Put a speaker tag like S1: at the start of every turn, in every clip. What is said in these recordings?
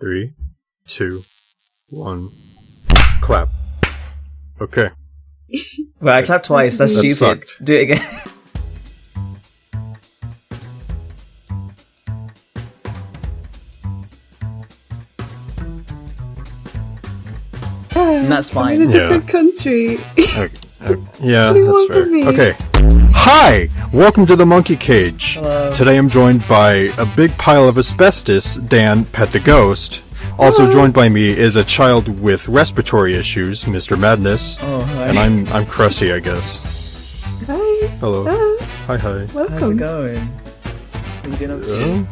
S1: 3, 2, 1. Clap. Okay.
S2: Well, I clapped twice. That's
S1: That
S2: stupid.
S1: sucked.
S2: Do it again. That's fine.
S3: I'm in a different country.
S1: Yeah,
S3: What do you
S1: that's
S3: want
S1: fair.
S3: from me?
S1: Okay. Hi! Welcome to the Monkey Cage.
S2: Hello.
S1: Today I'm joined by a big pile of asbestos, Dan, Pet the Ghost. Also
S3: Hello.
S1: joined by me is a child with respiratory issues, Mr. Madness.
S2: Oh, hi.
S1: And I'm Crusty, I guess.
S3: Hi.
S1: Hello. Hi, hi.
S3: Welcome.
S2: How's it going? What you been up to?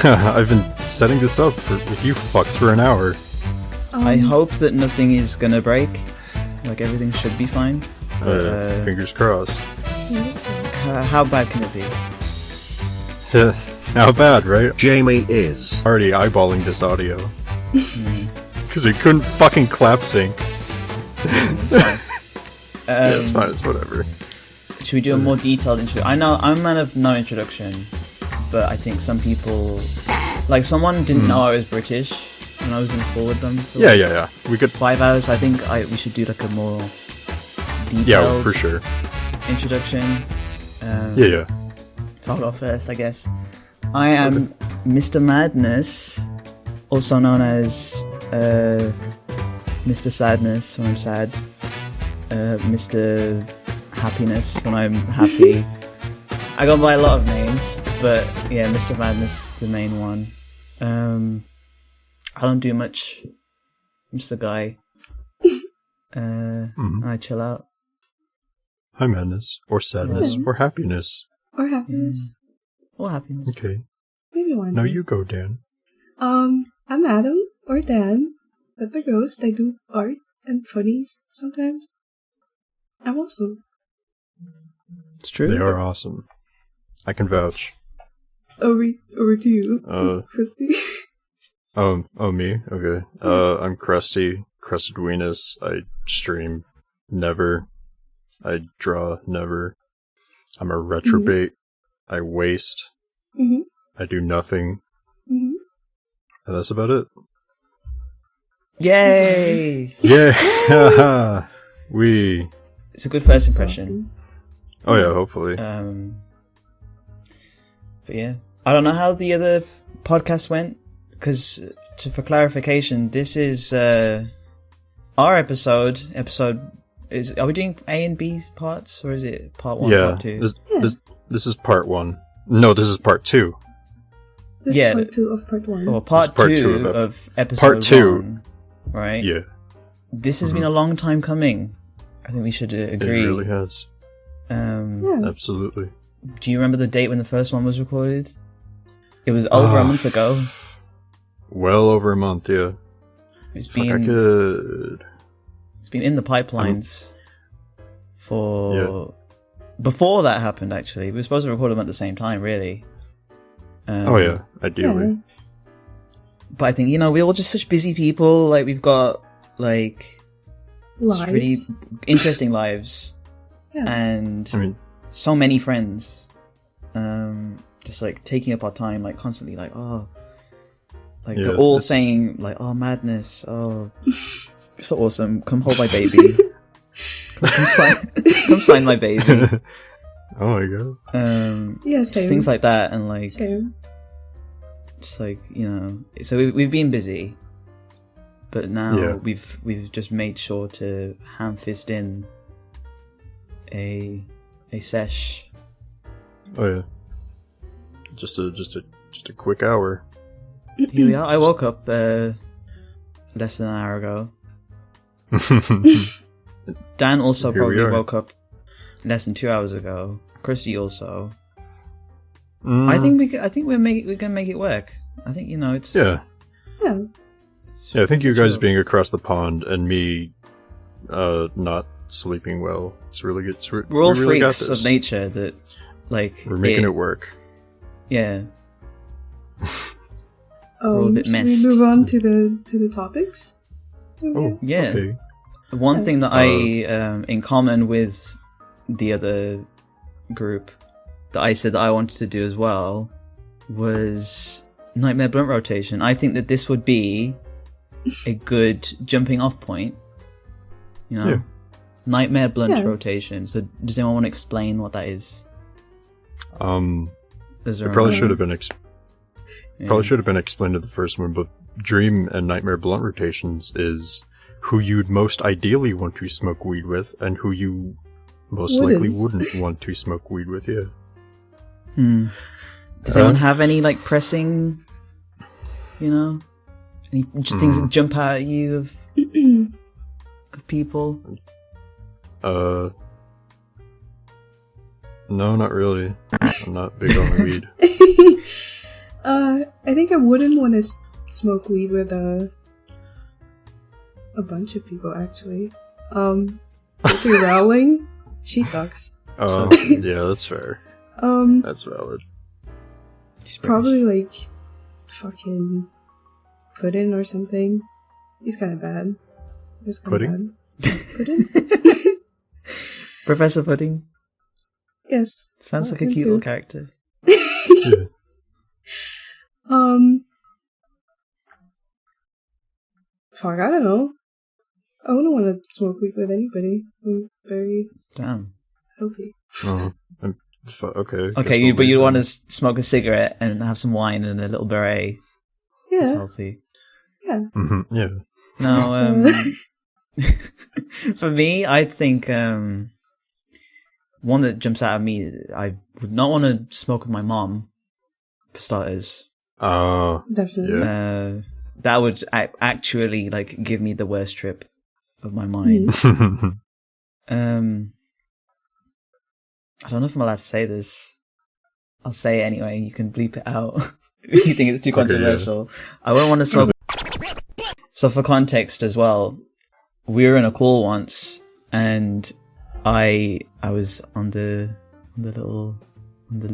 S1: I've been setting this up with you fucks for an hour.
S2: I hope that nothing is gonna break. Like, everything should be fine.
S1: Fingers crossed.
S2: How bad can it be?
S1: How bad, right?
S4: Jamie is
S1: Already eyeballing this audio. Because we couldn't fucking clap sync. It's fine, it's whatever.
S2: Should we do a more detailed intro? I know I'm a man of no introduction, but I think some people, like someone didn't know I was British when I was in pool with them. For
S1: Yeah. We could.
S2: 5 hours. I think we should do like a more detailed
S1: Yeah, for sure.
S2: introduction.
S1: Yeah.
S2: So I'll go first, I guess. I am Mr. Madness, also known as Mr. Sadness when I'm sad, Mr. Happiness when I'm happy. I go by a lot of names, but yeah, Mr. Madness is the main one. I don't do much. I'm just a guy. I chill out.
S1: Hi, madness. Or sadness.
S3: Yeah.
S1: Or happiness.
S3: Or happiness.
S2: Or happiness.
S1: Okay.
S3: Maybe one.
S1: Now
S3: day.
S1: you go, Dan.
S3: I'm Adam or Dan, but the ghost. I do art and funnies sometimes. I'm awesome.
S2: It's true.
S1: They are awesome. I can vouch.
S3: Over to you, Crusty.
S1: Oh, me? Okay. I'm Crusty. Crusted Weenus. I stream never. I draw never. I'm a retrobate. I waste.
S3: Mm-hmm.
S1: I do nothing.
S3: Mm-hmm.
S1: And that's about it.
S2: Yay!
S1: Yeah! We.
S2: It's a good first impression.
S1: Oh yeah, hopefully.
S2: But yeah, I don't know how the other podcast went, because for clarification, this is our episode. Are we doing A and B parts, or is it part 1,
S1: Yeah.
S2: part 2?
S1: This is part 1. No, this is part 2.
S3: This
S2: Yeah,
S3: is part 2 of part 1.
S2: Or part
S1: part
S2: 2
S1: two
S2: of episode
S1: part 2.
S2: 1, right?
S1: Yeah.
S2: This has been a long time coming. I think we should agree.
S1: It really has.
S3: Yeah.
S1: Absolutely.
S2: Do you remember the date when the first one was recorded? It was over a month ago.
S1: Well over a month, yeah.
S2: It's
S1: Fuck, I
S2: been
S1: could...
S2: It's been in the pipelines for before that happened. Actually, we were supposed to record them at the same time, really.
S1: Oh yeah, ideally.
S3: Yeah.
S2: But I think we're all just such busy people. Like we've got like
S3: Lives.
S2: really interesting lives,
S3: Yeah.
S2: and
S1: I mean,
S2: so many friends. Just like taking up our time, like constantly, like
S1: Yeah,
S2: they're all
S1: it's-
S2: saying like, "Oh, madness! Oh, so awesome! Come hold my baby! come sign my baby!"
S1: oh my god.
S3: Yeah,
S2: Just
S3: same.
S2: things like that, and like
S3: Same.
S2: just like So we've been busy, but now
S1: Yeah.
S2: we've just made sure to ham fist in a sesh.
S1: Oh yeah. Just a quick hour.
S2: Here we are. I woke up less than an hour ago. Dan also
S1: Here we
S2: probably
S1: are.
S2: woke up less than 2 hours ago. Christy also.
S1: Mm,
S2: I think we're gonna make it work. I think it's
S1: Yeah.
S3: Yeah.
S1: Yeah, I think you guys
S2: Sure.
S1: being across the pond and me not sleeping well. It's really good.
S2: We're all
S1: we really got
S2: freaks
S1: this.
S2: of nature that like
S1: We're making it work.
S2: Yeah. We're a bit
S3: Should
S2: messed.
S3: we move on to the topics?
S1: Oh,
S2: Yeah.
S1: okay.
S2: One thing that I in common with the other group that I said that I wanted to do as well was Nightmare Blunt rotation. I think that this would be a good jumping off point. You know?
S1: Yeah.
S2: Nightmare Blunt rotation. So does anyone want to explain what that is?
S1: It probably should have been probably should have been explained in the first one, but Dream and Nightmare Blunt rotations is who you'd most ideally want to smoke weed with and who you most likely wouldn't want to smoke weed with, yeah.
S2: Does anyone have any, like, pressing, you know, any things that jump out at you of people?
S1: No, not really. I'm not big on weed.
S3: I think I wouldn't want to smoke weed with a bunch of people, actually. J.K. Rowling, she sucks.
S1: Oh, yeah, that's fair. That's valid.
S3: Probably, like, fucking Puddin' or something. He's kind of bad. He's kind
S1: Pudding?
S3: of bad. Puddin'?
S2: Professor Pudding?
S3: Yes.
S2: Sounds like a cute little character.
S1: Yeah.
S3: Fuck, I don't know. I wouldn't want to smoke weed with anybody. I'm very healthy.
S1: Oh, okay.
S2: Okay, but you want to smoke a cigarette and have some wine and a little beret.
S3: Yeah.
S2: That's healthy.
S3: Yeah.
S1: Mm-hmm, yeah.
S2: No, for me, I think one that jumps out at me, I would not want to smoke with my mom, for starters.
S3: Definitely.
S1: Yeah.
S2: That would actually, like, give me the worst trip of my mind. I don't know if I'm allowed to say this. I'll say it anyway. You can bleep it out if you think it's too controversial. Yeah. I wouldn't want to smoke. So for context as well, we were in a call once, and I was on the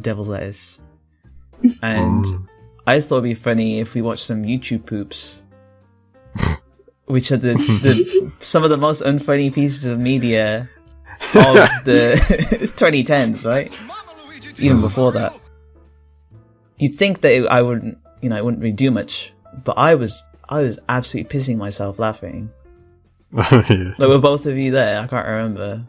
S2: devil's lettuce, and I thought it'd be funny if we watched some YouTube poops, which are the some of the most unfunny pieces of media of the 2010s, right? Even before that, you'd think that I wouldn't, it wouldn't really do much, but I was absolutely pissing myself laughing.
S1: Yeah.
S2: Like, were both of you there? I can't remember.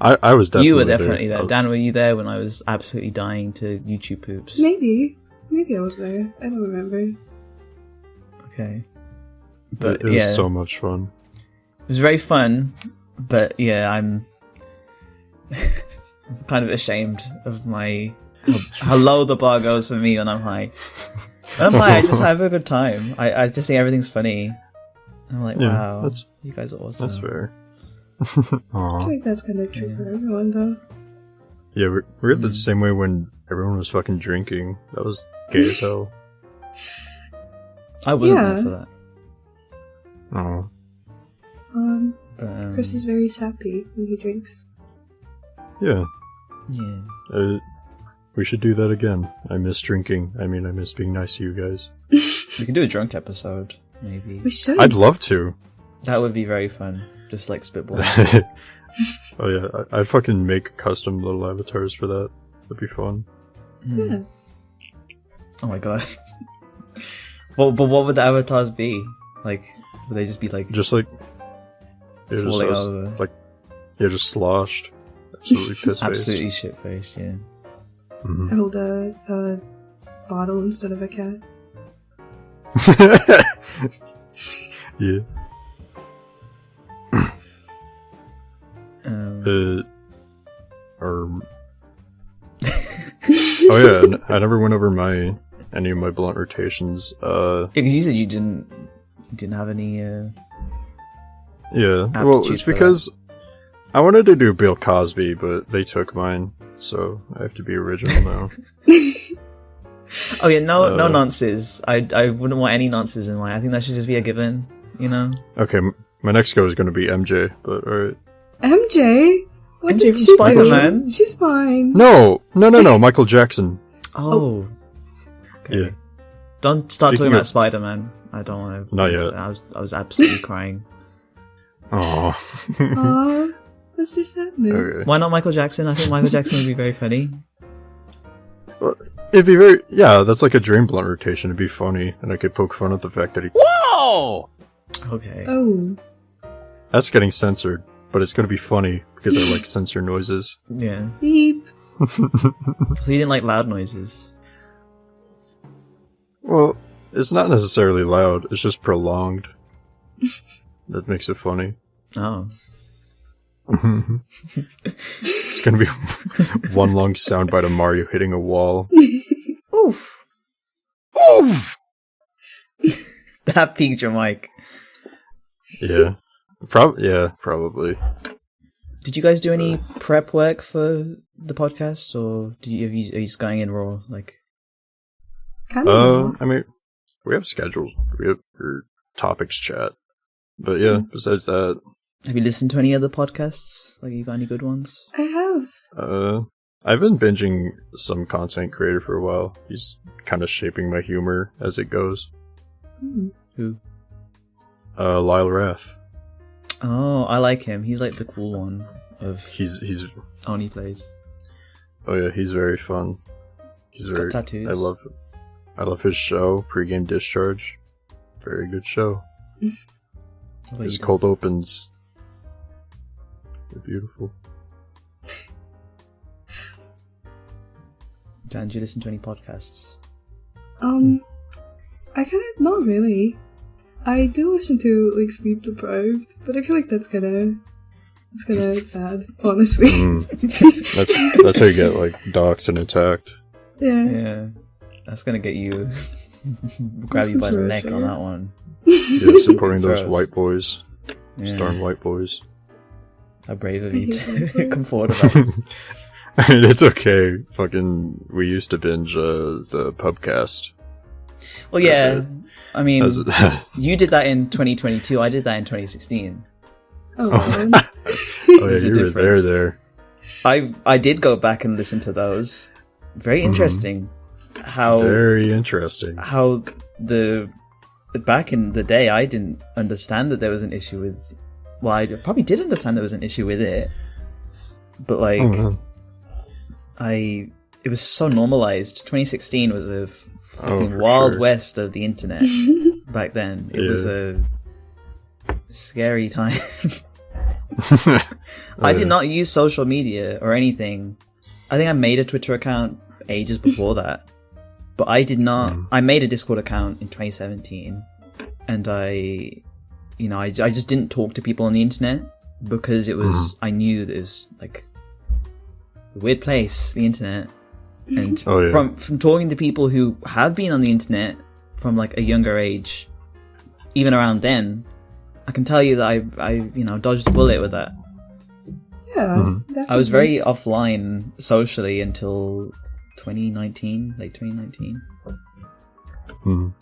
S1: I was definitely.
S2: You were definitely there. Dan, were you there when I was absolutely dying to YouTube poops?
S3: Maybe I was there. I don't remember.
S2: Okay, but
S1: it was so much fun.
S2: It was very fun, but yeah, I'm kind of ashamed of how low the bar goes for me when I'm high. When I'm high, I just have a good time. I just think everything's funny. I'm like, wow, you guys are awesome.
S1: That's fair.
S3: I feel like that's kind of true for everyone, though.
S1: Yeah, we're the same way when everyone was fucking drinking. That was gay as hell.
S2: I wasn't there for that.
S1: Oh.
S3: Chris is very sappy when he drinks.
S1: Yeah.
S2: Yeah.
S1: We should do that again. I miss drinking. I mean, I miss being nice to you guys.
S2: We can do a drunk episode, maybe.
S3: We should.
S1: I'd love to.
S2: That would be very fun. Just like spitball.
S1: Oh yeah, I'd fucking make custom little avatars for that. That'd be fun.
S3: Yeah.
S2: Oh my god. But what would the avatars be? Like, would they just be like...
S1: Just like... Yeah,
S2: falling over?
S1: Like, yeah, just sloshed. Absolutely piss-faced.
S2: Absolutely shit-faced, yeah.
S1: Mm-hmm.
S3: I hold a bottle instead of a cat.
S1: Yeah. Oh yeah, I never went over any of my blunt rotations.
S2: Because you said you didn't have any.
S1: Yeah, well, it's because I wanted to do Bill Cosby, but they took mine, so I have to be original now.
S2: Oh yeah, no nonsense. I wouldn't want any nonsense in mine. I think that should just be a given,
S1: Okay, my next go is going to be MJ, but alright.
S3: MJ? What
S2: MJ
S3: did
S2: from
S3: she
S2: Spider-Man?
S3: do? She's fine.
S1: No, Michael Jackson.
S2: Oh. Okay.
S1: Yeah.
S2: Don't start talking about Spider-Man. I don't want to.
S1: Not yet.
S2: I was absolutely crying.
S1: Aww.
S3: Aww. That's so sadness.
S1: Okay.
S2: Why not Michael Jackson? I think Michael Jackson would be very funny.
S1: Well, It'd be very, yeah, that's like a Dream Blunt rotation. It'd be funny, and I could poke fun at the fact that he... Whoa!
S2: Okay.
S3: Oh.
S1: That's getting censored, but it's gonna be funny, because I like censor noises.
S2: Yeah.
S3: Beep.
S2: So you didn't like loud noises?
S1: Well, it's not necessarily loud, it's just prolonged. That makes it funny.
S2: Oh.
S1: It's gonna be one long soundbite of Mario hitting a wall.
S2: Oof. Oof! That peaked your mic.
S1: Yeah. Probably.
S2: Did you guys do any prep work for the podcast, or are you just going in raw? Like,
S3: Kind of.
S1: I mean, we have schedules. We have our topics chat. But yeah, besides that...
S2: Have you listened to any other podcasts? Like, you got any good ones?
S3: I have.
S1: I've been binging some content creator for a while. He's kind of shaping my humor as it goes.
S2: Who?
S1: Lyle Rath.
S2: Oh, I like him. He's like the cool one of
S1: He's
S2: Oni Plays.
S1: Oh yeah, he's very fun. He's
S2: He's
S1: very
S2: got tattoos.
S1: I love his show, Pre-Game Discharge. Very good show.
S2: What
S1: His
S2: you
S1: cold opens. They're beautiful.
S2: Dan, do you listen to any podcasts?
S3: I kind of, not really. I do listen to, like, Sleep Deprived, but I feel like that's kind of sad, honestly.
S1: That's how you get, like, doxxed and attacked.
S3: Yeah.
S2: Yeah. That's gonna get you... grab you by the neck on that one.
S1: Yeah, supporting those
S2: Gross.
S1: white boys.
S2: Yeah.
S1: Starring white boys.
S2: How brave of you
S3: I hate white
S2: to
S3: boys.
S2: come forward about this.
S1: I mean, it's okay. Fucking, we used to binge the pubcast.
S2: Well, yeah. I mean,
S1: As-
S2: you did that in 2022. I did that in 2016.
S3: Oh,
S1: Oh.
S3: man.
S1: Oh yeah,
S2: There's a
S1: you were
S2: difference.
S1: there.
S2: I did go back and listen to those. Very interesting. How
S1: Very interesting.
S2: how the back in the day I didn't understand that there was an issue with. Well, I probably did understand there was an issue with it, but like
S1: Oh, man.
S2: it was so normalized. 2016 was a fucking
S1: for
S2: wild
S1: sure.
S2: west of the internet back then. It was a scary time. I did not use social media or anything. I think I made a Twitter account ages before that, but I did not. I made a Discord account in 2017, and I just didn't talk to people on the internet because it was. I knew that it was like a weird place, the internet, and
S1: Oh, yeah.
S2: from talking to people who have been on the internet from like a younger age, even around then, I can tell you that I dodged a bullet with that.
S3: Yeah.
S2: I was very offline socially until 2019, late 2019.
S1: Mhm.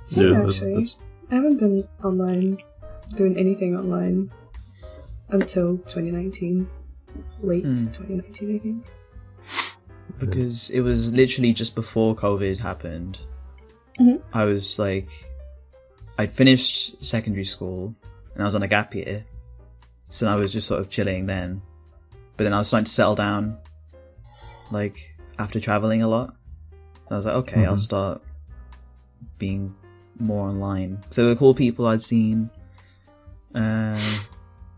S3: Same,
S1: Yeah,
S3: actually.
S1: that's-
S3: I haven't been online, doing anything online, until 2019. Late 2019, I think.
S2: Because it was literally just before COVID happened.
S3: Mhm.
S2: I was like, I'd finished secondary school and I was on a gap year. So I was just sort of chilling then. But then I was starting to settle down, like, after traveling a lot. I was like, okay, I'll start being more online. So there were cool people I'd seen,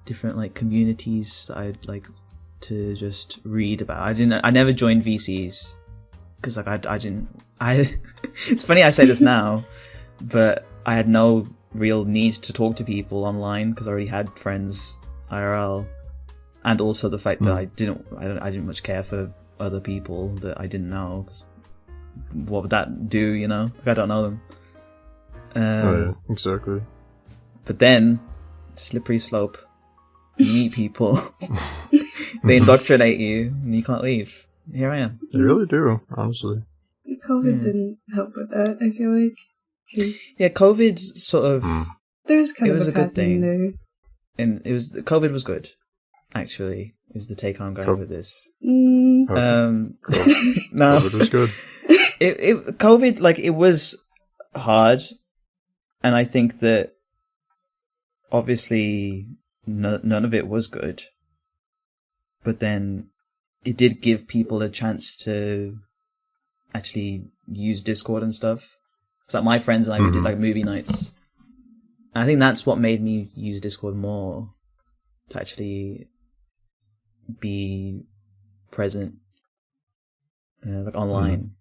S2: different, like, communities that I'd like to just read about. I never joined VCs because like it's funny I say this now, but I had no real need to talk to people online because I already had friends IRL, and also the fact that I didn't much care for other people that I didn't know, 'cause what would that do, if I don't know them?
S1: Oh, yeah, exactly.
S2: But then, slippery slope. You meet people, they indoctrinate you, and you can't leave. Here I am.
S1: They really do, honestly.
S3: COVID didn't help with that, I feel like. 'Cause
S2: Yeah, COVID sort of,
S3: there's kind
S2: It
S3: of
S2: was
S3: a
S2: a good
S3: pattern
S2: thing.
S3: there.
S2: and COVID was good. Actually, is the take I'm going with this.
S3: Mm,
S1: Okay.
S2: No,
S1: COVID was good.
S2: COVID, like, it was hard, and I think that obviously none of it was good, but then it did give people a chance to actually use Discord and stuff. It's like my friends and I we did like movie nights. And I think that's what made me use Discord more, to actually be present, like online.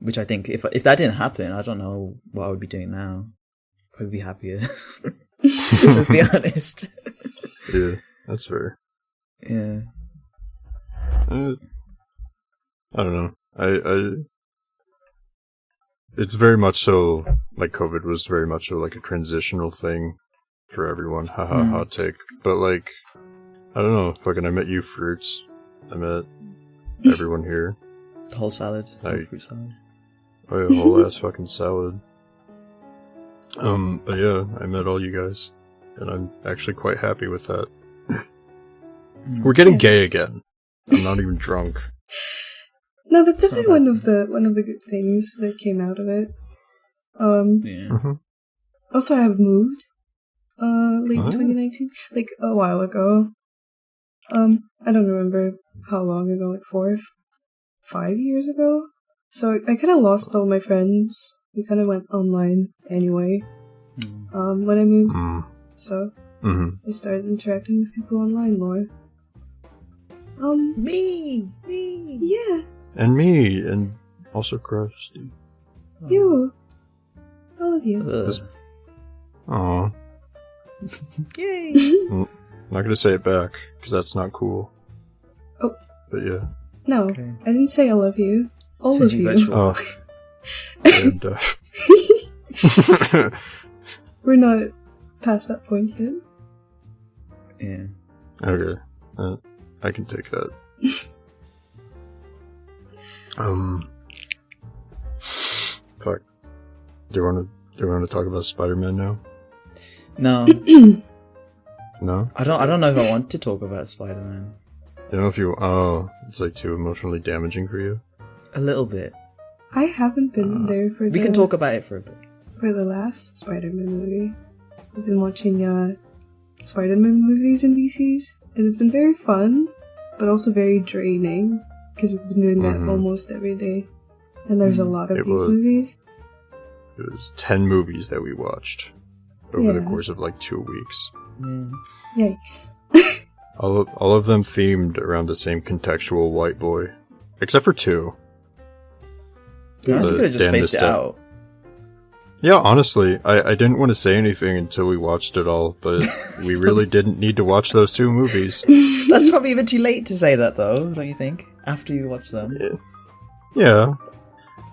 S2: Which I think if that didn't happen, I don't know what I would be doing now. I'd be happier. Let's be honest.
S1: Yeah, that's fair.
S2: Yeah.
S1: I don't know. It's very much so, like, COVID was very much so, like, a transitional thing for everyone. Haha, hot take. But, like, I don't know. Fucking, I met you, Fruits. I met everyone here.
S2: The whole salad. Whole fruit salad.
S1: Oh, yeah, whole ass fucking salad. But yeah, I met all you guys. And I'm actually quite happy with that. We're getting gay again. I'm not even drunk.
S3: No, that's definitely one of the good things that came out of it.
S2: Yeah.
S3: Also, I have moved. Late 2019, like a while ago. I don't remember how long ago, like 5 years ago. So I kind of lost all my friends. We kind of went online anyway. When I moved, so I started interacting with people online more.
S2: Me,
S3: yeah.
S1: And me, and also Crusty.
S3: You. All of you.
S1: Aww.
S2: Yay!
S1: I'm not gonna say it back, because that's not cool.
S3: Oh.
S1: But yeah.
S3: No,
S2: Okay.
S3: I didn't say I love you. All of you.
S1: Oh. And,
S3: We're not past that point yet.
S2: Yeah.
S1: okay. I can take that. Fuck. Do you want to talk about Spider-Man now?
S2: No.
S1: No?
S2: I don't know if I want to talk about Spider-Man.
S1: I don't know if you... Oh, it's like too emotionally damaging for you?
S2: A little bit.
S3: I haven't been there for
S2: We can talk about it for a bit.
S3: for the last Spider-Man movie. I've been watching Spider-Man movies in VCs, and it's been very fun, but also very draining, because we've been doing that almost every day. And there's a lot of these movies.
S1: It was 10 movies that we watched over the course of like 2 weeks.
S3: Yikes.
S1: All of them themed around the same contextual white boy. Except for 2.
S2: Yeah, I could have just spaced it out.
S1: Yeah, honestly, I didn't want to say anything until we watched it all, but we really didn't need to watch those 2 movies.
S2: That's probably even too late to say that, though, don't you think? After you watch them.
S1: Yeah.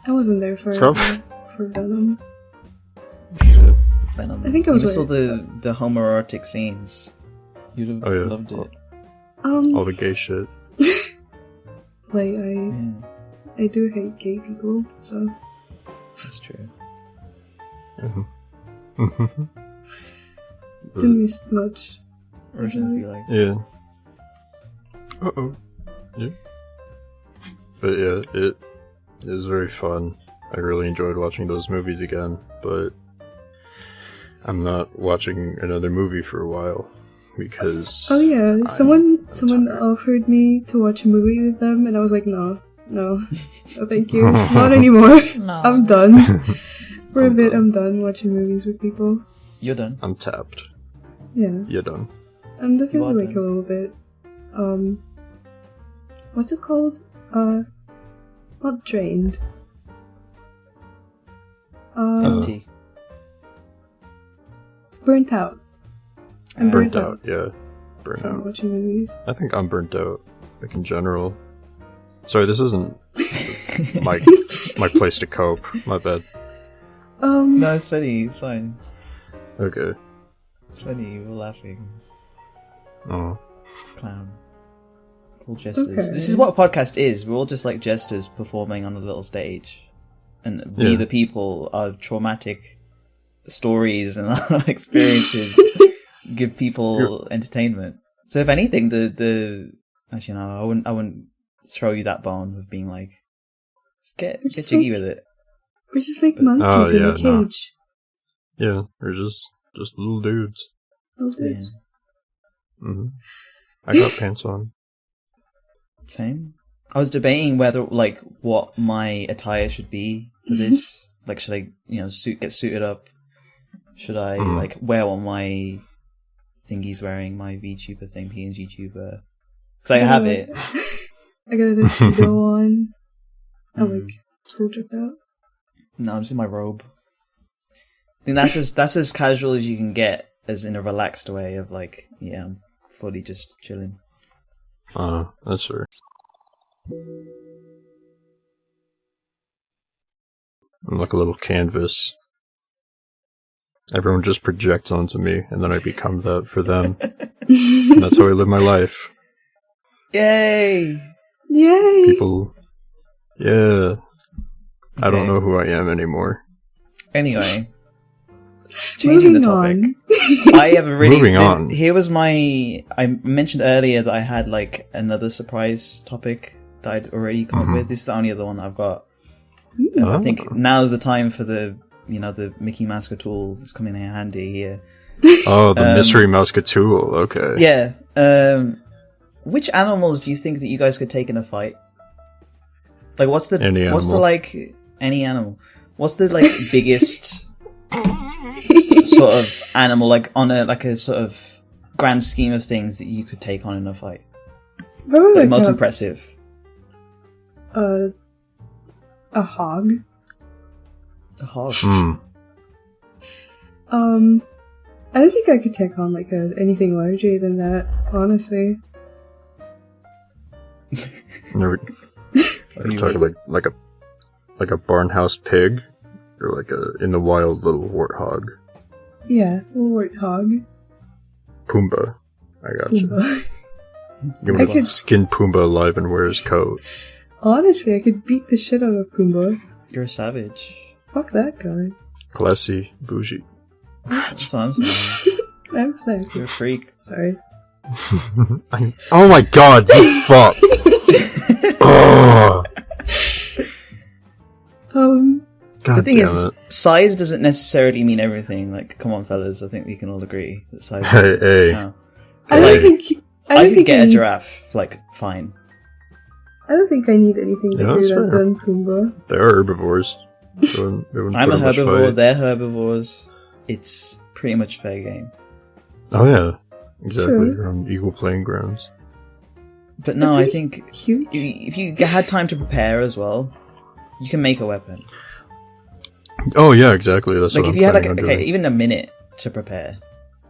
S3: I wasn't there for Venom.
S2: Venom.
S3: I think I was
S2: You saw the homoerotic scenes. You'd have loved it.
S1: All the gay shit.
S3: Like, I do hate gay people, so...
S2: That's true.
S3: Didn't miss much.
S2: Or should be like...
S1: Yeah. Uh-oh. Yeah. But yeah, it was very fun. I really enjoyed watching those movies again, but I'm not watching another movie for a while because...
S3: Oh yeah, someone offered me to watch a movie with them, and I was like, no, thank you, not anymore.
S2: No.
S3: I'm done. For a bit, I'm done watching movies with people.
S2: You're done.
S1: I'm tapped.
S3: Yeah.
S1: You're done.
S3: I'm definitely like a little bit, what's it called? Not drained.
S2: Empty.
S3: Burnt out. I'm
S1: burnt out. Yeah. Burnt
S3: from
S1: out.
S3: watching movies.
S1: I think I'm burnt out, like in general. Sorry, this isn't my place to cope. My bad.
S2: No, it's funny. It's fine.
S1: Okay.
S2: It's funny. We're laughing.
S1: Oh.
S2: Clown. All jesters.
S3: Okay.
S2: This is what a podcast is. We're all just like jesters performing on a little stage. And we, the people, our traumatic stories and our experiences give people entertainment. So if anything, actually no, I wouldn't throw you that bone of being like, just get jiggy with it.
S3: We're just like monkeys in a cage.
S1: No. Yeah, we're just little dudes.
S3: Little dudes.
S2: Yeah.
S1: I got pants on.
S2: Same. I was debating whether, like, what my attire should be for this. Like, should I, get suited up? Should I, like, wear what my thingy's wearing, my VTuber thing, PNG tuber? Because I have it.
S3: I got a tuxedo on. I'm, like, full tripped out.
S2: No, I'm just in my robe. I think that's as casual as you can get, as in a relaxed way of, like, yeah, I'm fully just chilling.
S1: That's fair. I'm like a little canvas. Everyone just projects onto me, and then I become that for them. And that's how I live my life.
S2: Yay!
S3: Yay!
S1: People... Yeah. I don't know who I am anymore.
S2: Anyway. Changing the topic. I have a really...
S1: Moving on.
S2: Here was my... I mentioned earlier that I had, like, another surprise topic that I'd already come up with. This is the only other one I've got. I think now's the time for the Mickey Mouse-tool is coming in handy here.
S1: Oh, the mystery Mouse-tool, okay.
S2: Yeah. Which animals do you think that you guys could take in a fight? Like, what's the any animal? What's the, like, biggest sort of animal, like, on a sort of grand scheme of things that you could take on in a fight?
S3: Probably
S2: like most impressive.
S3: A hog.
S2: A hog.
S3: I don't think I could take on like anything larger than that, honestly.
S1: Are you talking like a barnhouse pig, or like a in the wild little warthog?
S3: Yeah, a warthog.
S1: Pumbaa, I got you.
S3: Pumbaa.
S1: You want to skin Pumbaa alive and wear his coat.
S3: Honestly, I could beat the shit out of Pumbaa.
S2: You're a savage.
S3: Fuck that guy.
S1: Classy, bougie.
S2: That's what I'm saying.
S3: I'm saying.
S2: You're a freak.
S3: Sorry.
S1: Oh my god, you fuck! Oh. God
S2: the thing
S1: damn
S2: is,
S1: it.
S2: size doesn't necessarily mean everything. Like, come on, fellas, I think we can all agree that size.
S1: Hey.
S2: No.
S3: I don't think
S2: I could get a giraffe, like, fine.
S3: I don't think I need anything bigger than Pumbaa.
S1: They are herbivores. So
S2: I'm a herbivore, they're herbivores. It's pretty much fair game.
S1: Oh yeah, exactly.
S3: True.
S1: You're on equal playing grounds.
S2: But no, I think
S3: cute.
S2: if you had time to prepare as well, you can make a weapon.
S1: Oh yeah, exactly. That's
S2: like
S1: what
S2: if
S1: I'm
S2: you had
S1: doing.
S2: even a minute to prepare,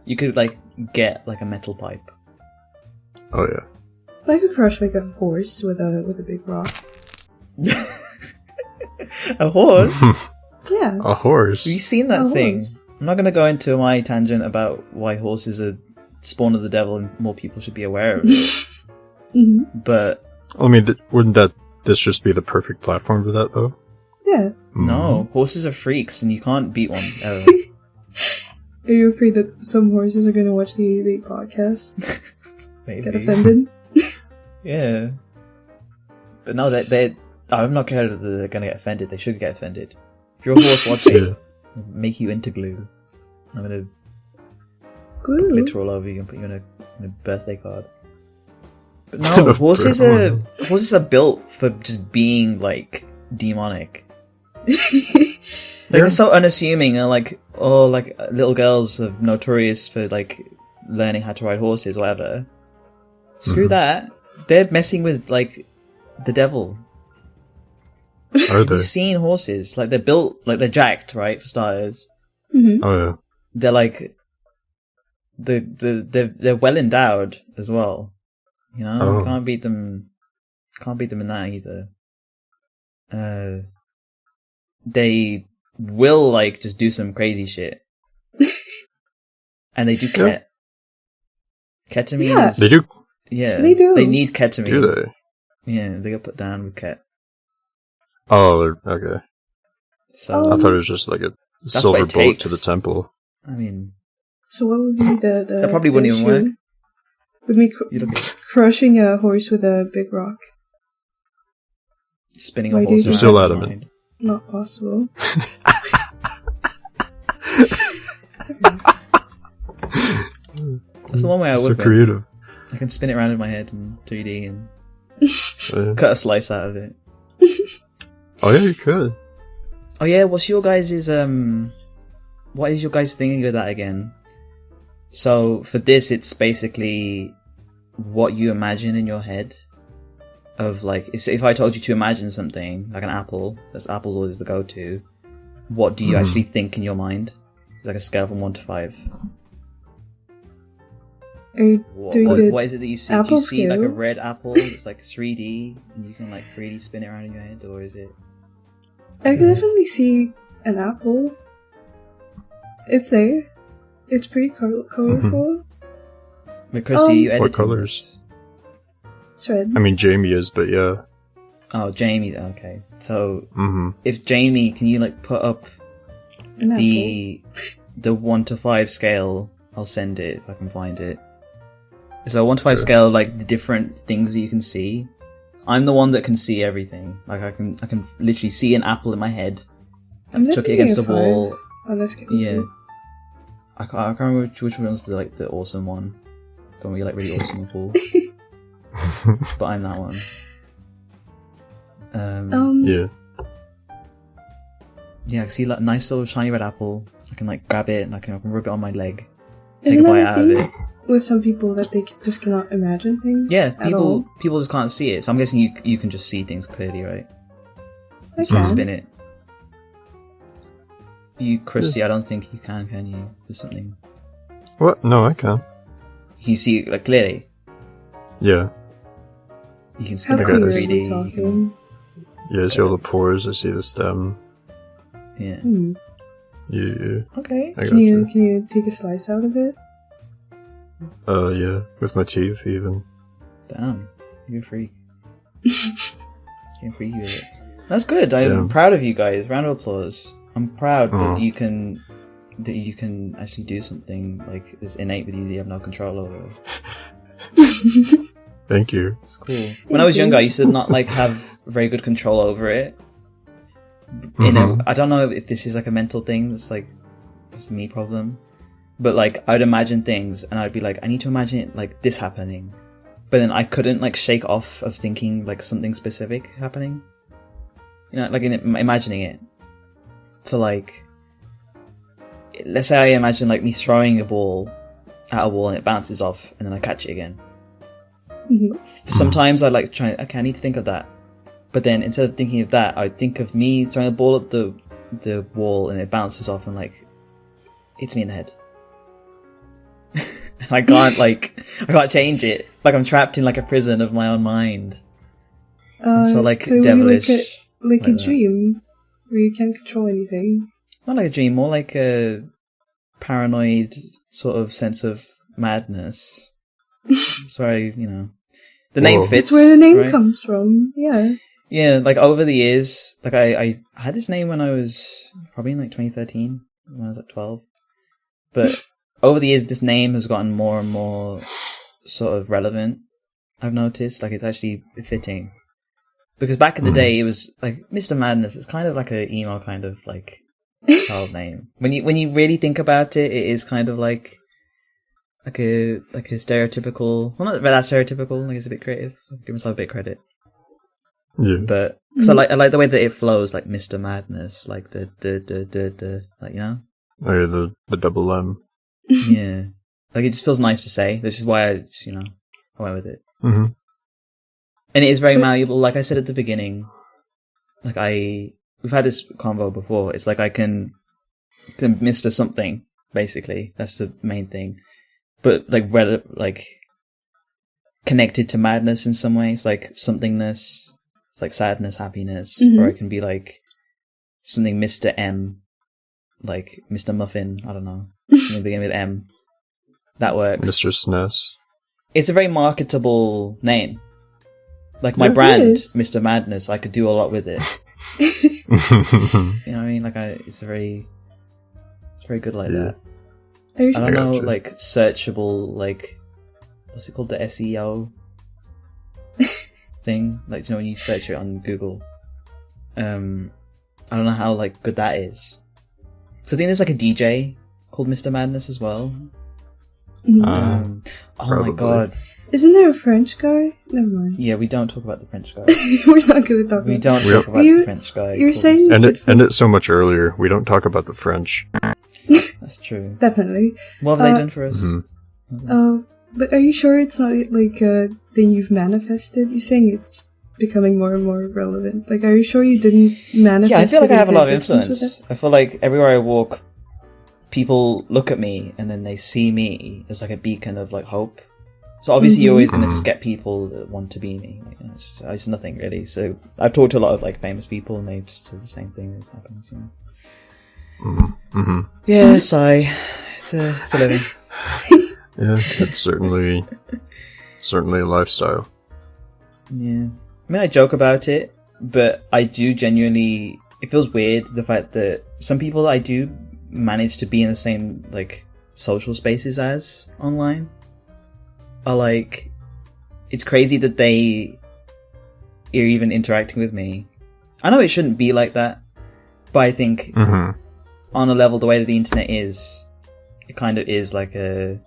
S2: you could like get like a metal pipe.
S1: Oh yeah.
S3: If I could crush like a horse with a big rock.
S2: A horse?
S3: Yeah.
S1: A horse?
S2: Have you seen that thing?
S3: Horse.
S2: I'm not going to go into my tangent about why horses are spawn of the devil and more people should be aware of it.
S3: Mm-hmm.
S2: But...
S1: I mean, wouldn't this just be the perfect platform for that, though?
S3: Yeah.
S2: No, horses are freaks and you can't beat one ever.
S3: Are you afraid that some horses are going to watch the podcast?
S2: Maybe.
S3: Get offended?
S2: Yeah. But no, I'm not care that they're going to get offended. They should get offended. If you're a horse watching, make you into glue. I'm going to put glitter all over you and put you in a birthday card. But no, horses are built for just being, like, demonic. They're so unassuming and, like, little girls are notorious for, like, learning how to ride horses, whatever. Screw that. They're messing with, like, the devil.
S1: Are they?
S2: You've seen horses. Like, they're built, like, they're jacked, right, for starters.
S3: Mm-hmm.
S1: Oh, yeah.
S2: They're, like, they're well endowed as well. You know? You can't beat them in that either. They will, like, just do some crazy shit. And they do ket. Ketamine is...
S1: They do?
S2: Yeah.
S3: They do.
S2: They need ketamine.
S1: Do they?
S2: Yeah, they got put down with ket.
S1: Oh, okay.
S2: So
S1: I thought it was just like a silver bullet to the temple.
S2: I mean...
S3: So what would be the
S2: that probably wouldn't even work.
S3: With me crushing a horse with a big rock.
S2: Spinning a horse.
S1: You're still adamant.
S3: Not possible.
S2: That's the one way I would.
S1: So creative.
S2: I can spin it around in my head in 3D and Cut a slice out of it.
S1: Oh yeah, you could.
S2: Oh yeah, what's your guys' what is your guys' thinking of that again? So for this, it's basically what you imagine in your head. Of like, if I told you to imagine something like an apple, that's apple's always the go-to. What do you actually think in your mind? It's like a scale from 1 to 5.
S3: What
S2: is it that you see? Do you see like a red apple? It's like 3D, and you can like 3D spin it around in your head, or is it?
S3: I can definitely see an apple. It's there. It's pretty colorful.
S2: But Crusty, you edited
S1: what colors?
S3: It's red.
S1: I mean, Jamie is, but yeah.
S2: Oh, Jamie. Okay, so if Jamie, can you like put up the 1 to 5 scale? I'll send it if I can find it. It's a 1 to 5 scale, like the different things that you can see. I'm the one that can see everything. Like I can literally see an apple in my head. Chuck it against the wall. Yeah. I can't remember which one's the awesome one. The one where you're like really awesome and cool. But I'm that one.
S1: Yeah.
S2: Yeah, I can see like a nice little shiny red apple. I can like grab it and I can rub it on my leg.
S3: Isn't
S2: Take a bite
S3: that
S2: out of it.
S3: With some people that they just cannot imagine things?
S2: Yeah, people just can't see it. So I'm guessing you can just see things clearly, right?
S3: I
S2: So you
S3: can.
S2: spin it. You, Crusty, I don't think you can you? There's something.
S1: What? No, I can.
S2: You see it like clearly.
S1: Yeah.
S2: You can spin
S3: How
S2: it
S3: clear
S2: around
S3: are
S2: 3D.
S3: you talking?
S1: Yeah, I see all the pores. I see the stem.
S2: Yeah.
S1: Yeah.
S2: Okay.
S1: I got
S3: Can you take a slice out of it?
S1: Yeah, with my teeth even.
S2: Damn, you're free. Can't free you. That's good. I'm proud of you guys. Round of applause. I'm proud that you can actually do something like this innate with you that you have no control over.
S1: Thank you.
S2: It's cool. When I was younger, I used to not like have very good control over it. You know, I don't know if this is like a mental thing. That's like it's a me problem. But like I'd imagine things, and I'd be like, I need to imagine it like this happening. But then I couldn't like shake off of thinking like something specific happening. You know, like imagining it. So like, let's say I imagine like me throwing a ball at a wall and it bounces off, and then I catch it again. Sometimes I like try. Okay, I need to think of that. But then instead of thinking of that, I think of me throwing a ball at the wall and it bounces off and like hits me in the head. I can't change it. Like I'm trapped in like a prison of my own mind. So like devilish.
S3: Like a dream where you can't control anything.
S2: Not like a dream, more like a paranoid sort of sense of madness. That's where the name fits.
S3: That's where the name comes from. Yeah.
S2: Yeah, like over the years, like I had this name when I was probably in like 2013, when I was like 12. But over the years, this name has gotten more and more sort of relevant. I've noticed, like it's actually fitting. Because back in the day, it was like Mr. Madness. It's kind of like a emo kind of like child name. When you really think about it, it is kind of like a stereotypical. Well, not that stereotypical. Like it's a bit creative. I'll give myself a bit of credit.
S1: Yeah.
S2: But because I like the way that it flows, like Mr. Madness, like the like
S1: Oh yeah, the double M.
S2: Yeah, like it just feels nice to say. This is why I just I went with it. And it is very malleable. Like I said at the beginning, like we've had this convo before. It's like I can Mr. something basically. That's the main thing. But like connected to madness in some ways, like somethingness. It's like sadness, happiness, or it can be like something Mr. M, like Mr. Muffin. I don't know. Something beginning with M. That works.
S1: Mr. SNES.
S2: It's a very marketable name. Like my brand, Mr. Madness, I could do a lot with it. You know what I mean? Like it's very good like that. I don't know, like searchable, like what's it called, the SEO thing, like when you search it on Google. I don't know how like good that is. So I think there's like a DJ called Mr. Madness as well. Oh my god!
S3: Isn't there a French guy? Never mind.
S2: Yeah, we don't talk about the French guy.
S3: We're not going to talk
S2: We
S3: about
S2: don't talk about the French guy.
S3: You're saying...
S1: End it so much earlier. We don't talk about the French.
S2: That's true.
S3: Definitely.
S2: What have they done for us?
S3: But are you sure it's not like a thing you've manifested? You're saying it's becoming more and more relevant. Like, are you sure you didn't manifest?
S2: Yeah, I feel like I have a lot of
S3: existence with
S2: influence. I feel like everywhere I walk, people look at me and then they see me as like a beacon of like hope. So obviously you're always going to just get people that want to be me. Like, it's nothing really. So I've talked to a lot of like famous people and they just do the same thing that's happening to me. Yeah, it's a living.
S1: Yeah, it's certainly a lifestyle.
S2: Yeah. I mean, I joke about it, but I do genuinely... It feels weird, the fact that some people I do manage to be in the same, like, social spaces as online are, like... It's crazy that they are even interacting with me. I know it shouldn't be like that, but I think on a level, the way that the internet is, it kind of is like a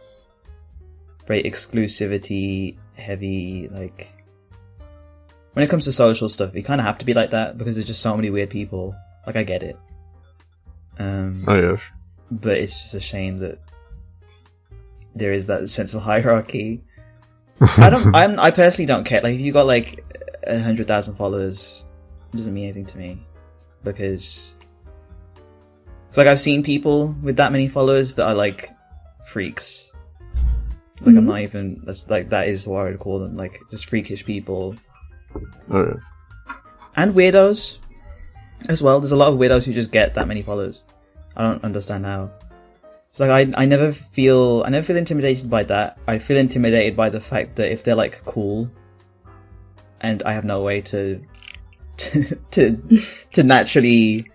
S2: very exclusivity heavy, like... When it comes to social stuff, you kind of have to be like that because there's just so many weird people. Like, I get it.
S1: Yeah.
S2: But it's just a shame that there is that sense of hierarchy. I personally don't care. Like, if you got like 100,000 followers, it doesn't mean anything to me because it's like I've seen people with that many followers that are like freaks. Like, I'm not even. That is what I would call them. Like, just freakish people.
S1: Oh, yeah.
S2: And weirdos as well. There's a lot of weirdos who just get that many followers. I don't understand how. It's like I never feel intimidated by that. I feel intimidated by the fact that if they're like cool and I have no way to naturally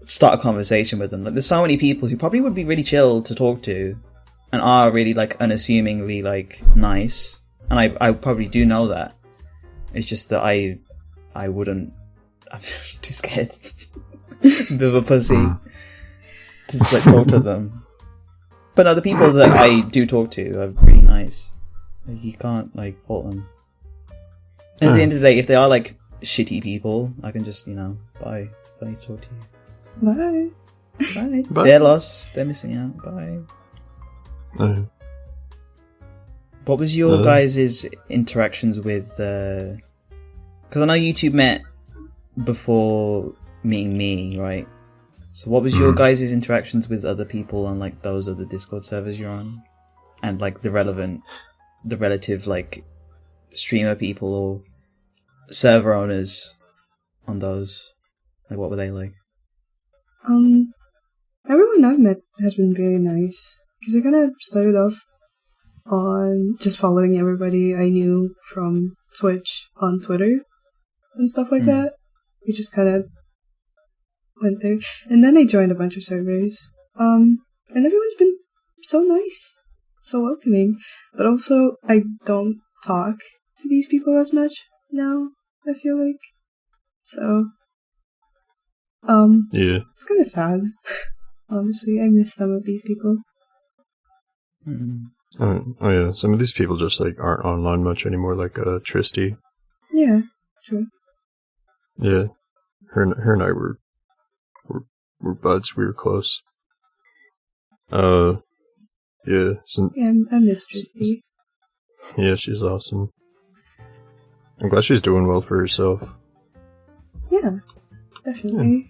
S2: start a conversation with them. Like, there's so many people who probably would be really chill to talk to and are really like unassumingly like nice. And I probably do know that. It's just that I wouldn't. I'm too scared. A bit of a pussy to just like talk to them. But no, the people that I do talk to are really nice. Like, you can't like fault them. And at the end of the day, if they are like shitty people, I can just bye. I need to talk to you. Bye. Bye. They're lost. They're missing out. Bye. What was your guys' interactions with... Because I know you two met before meeting me, right? So what was your guys' interactions with other people on like those other Discord servers you're on? And like the relative like streamer people or server owners on those? Like, what were they like?
S3: Everyone I've met has been very nice. Because I kind of started off on just following everybody I knew from Twitch on Twitter and stuff like that. We just kind of went there. And then I joined a bunch of servers. And everyone's been so nice, so welcoming. But also, I don't talk to these people as much now, I feel like. So,
S1: yeah.
S3: It's kind of sad. Honestly, I miss some of these people.
S1: Oh yeah, some of these people just like aren't online much anymore, like Crusty.
S3: Yeah, true.
S1: Yeah, her and I were buds. We were close. Yeah.
S3: Yeah, I miss Crusty.
S1: Yeah, she's awesome. I'm glad she's doing well for herself.
S3: Yeah, definitely.
S2: Yeah.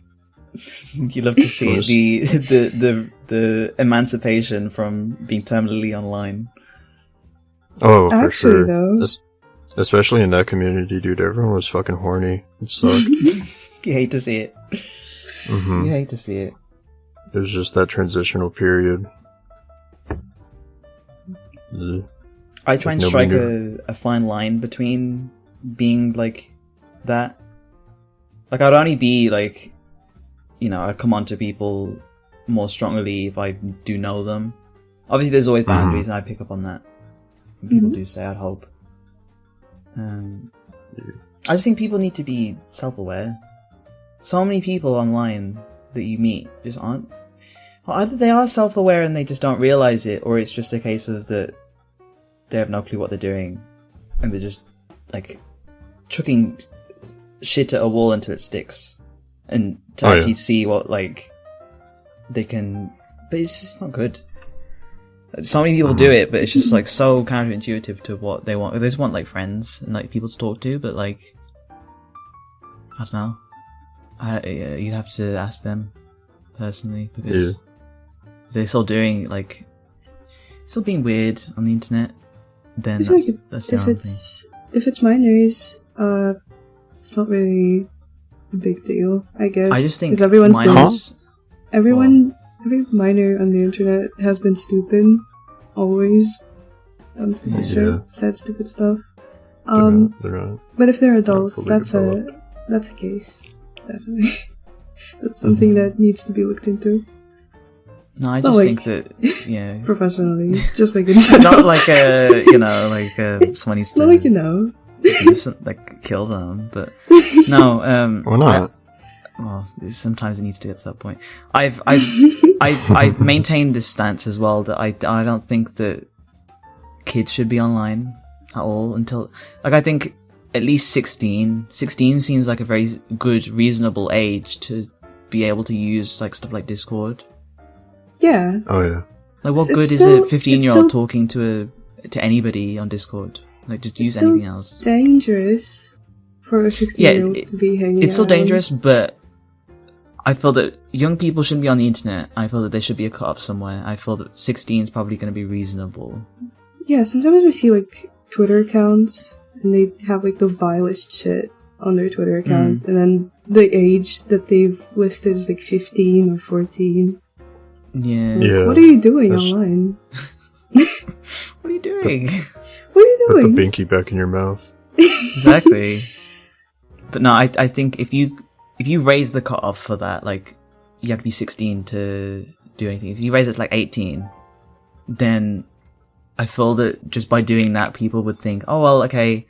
S2: You love to see the emancipation from being terminally online.
S1: Oh, for
S3: actually,
S1: sure.
S3: Though.
S1: Especially in that community, dude. Everyone was fucking horny. It sucked.
S2: You hate to see it. You hate to see it.
S1: It was just that transitional period.
S2: I try and strike a fine line between being like that. Like, I'd only be like, I'd come on to people more strongly if I do know them. Obviously, there's always boundaries, and I pick up on that. And people do say, I'd hope. I just think people need to be self-aware. So many people online that you meet just aren't. Well, either they are self-aware and they just don't realize it, or it's just a case of that they have no clue what they're doing. and they're just like chucking shit at a wall until it sticks, and to actually see what like they can. But it's just not good. So many people do it, but it's just like so counterintuitive to what they want. They just want like friends and like people to talk to, but like I don't know. You'd have to ask them personally, because they're still doing like still being weird on the internet. Then that's the only thing.
S3: If it's minors, it's not really a big deal, I guess.
S2: I just think
S3: because everyone's
S2: minors,
S3: every minor on the internet has been stupid, always done stupid shit, said stupid stuff.
S1: They're not
S3: but if they're adults, that's a case, definitely. That's something that needs to be looked into.
S2: No, I just think that
S3: professionally, just like in general.
S2: Not like someone needs to
S3: not like
S2: like kill them, but no.
S1: Why not?
S2: Well, sometimes it needs to get to that point. I've maintained this stance as well, that I don't think that kids should be online at all until, like, I think at least 16 seems like a very good, reasonable age to be able to use like stuff like Discord.
S3: Yeah.
S1: Oh yeah.
S2: Like, what good is a 15-year-old talking to anybody on Discord? Like, just use anything else.
S3: Dangerous for a 16-year-old to be hanging out.
S2: It's still dangerous, but I feel that young people shouldn't be on the internet. I feel that there should be a cut-off somewhere. I feel that 16 is probably going to be reasonable.
S3: Yeah, sometimes we see like Twitter accounts, and they have like the vilest shit on their Twitter account, and then the age that they've listed is like 15 or 14.
S2: Yeah.
S3: What are you doing online?
S2: What are you doing?
S3: What are you doing?
S1: Put the binky back in your mouth.
S2: Exactly. But no, I think if you raise the cutoff for that, like, you have to be 16 to do anything. If you raise it to like 18, then I feel that just by doing that, people would think, oh well, okay,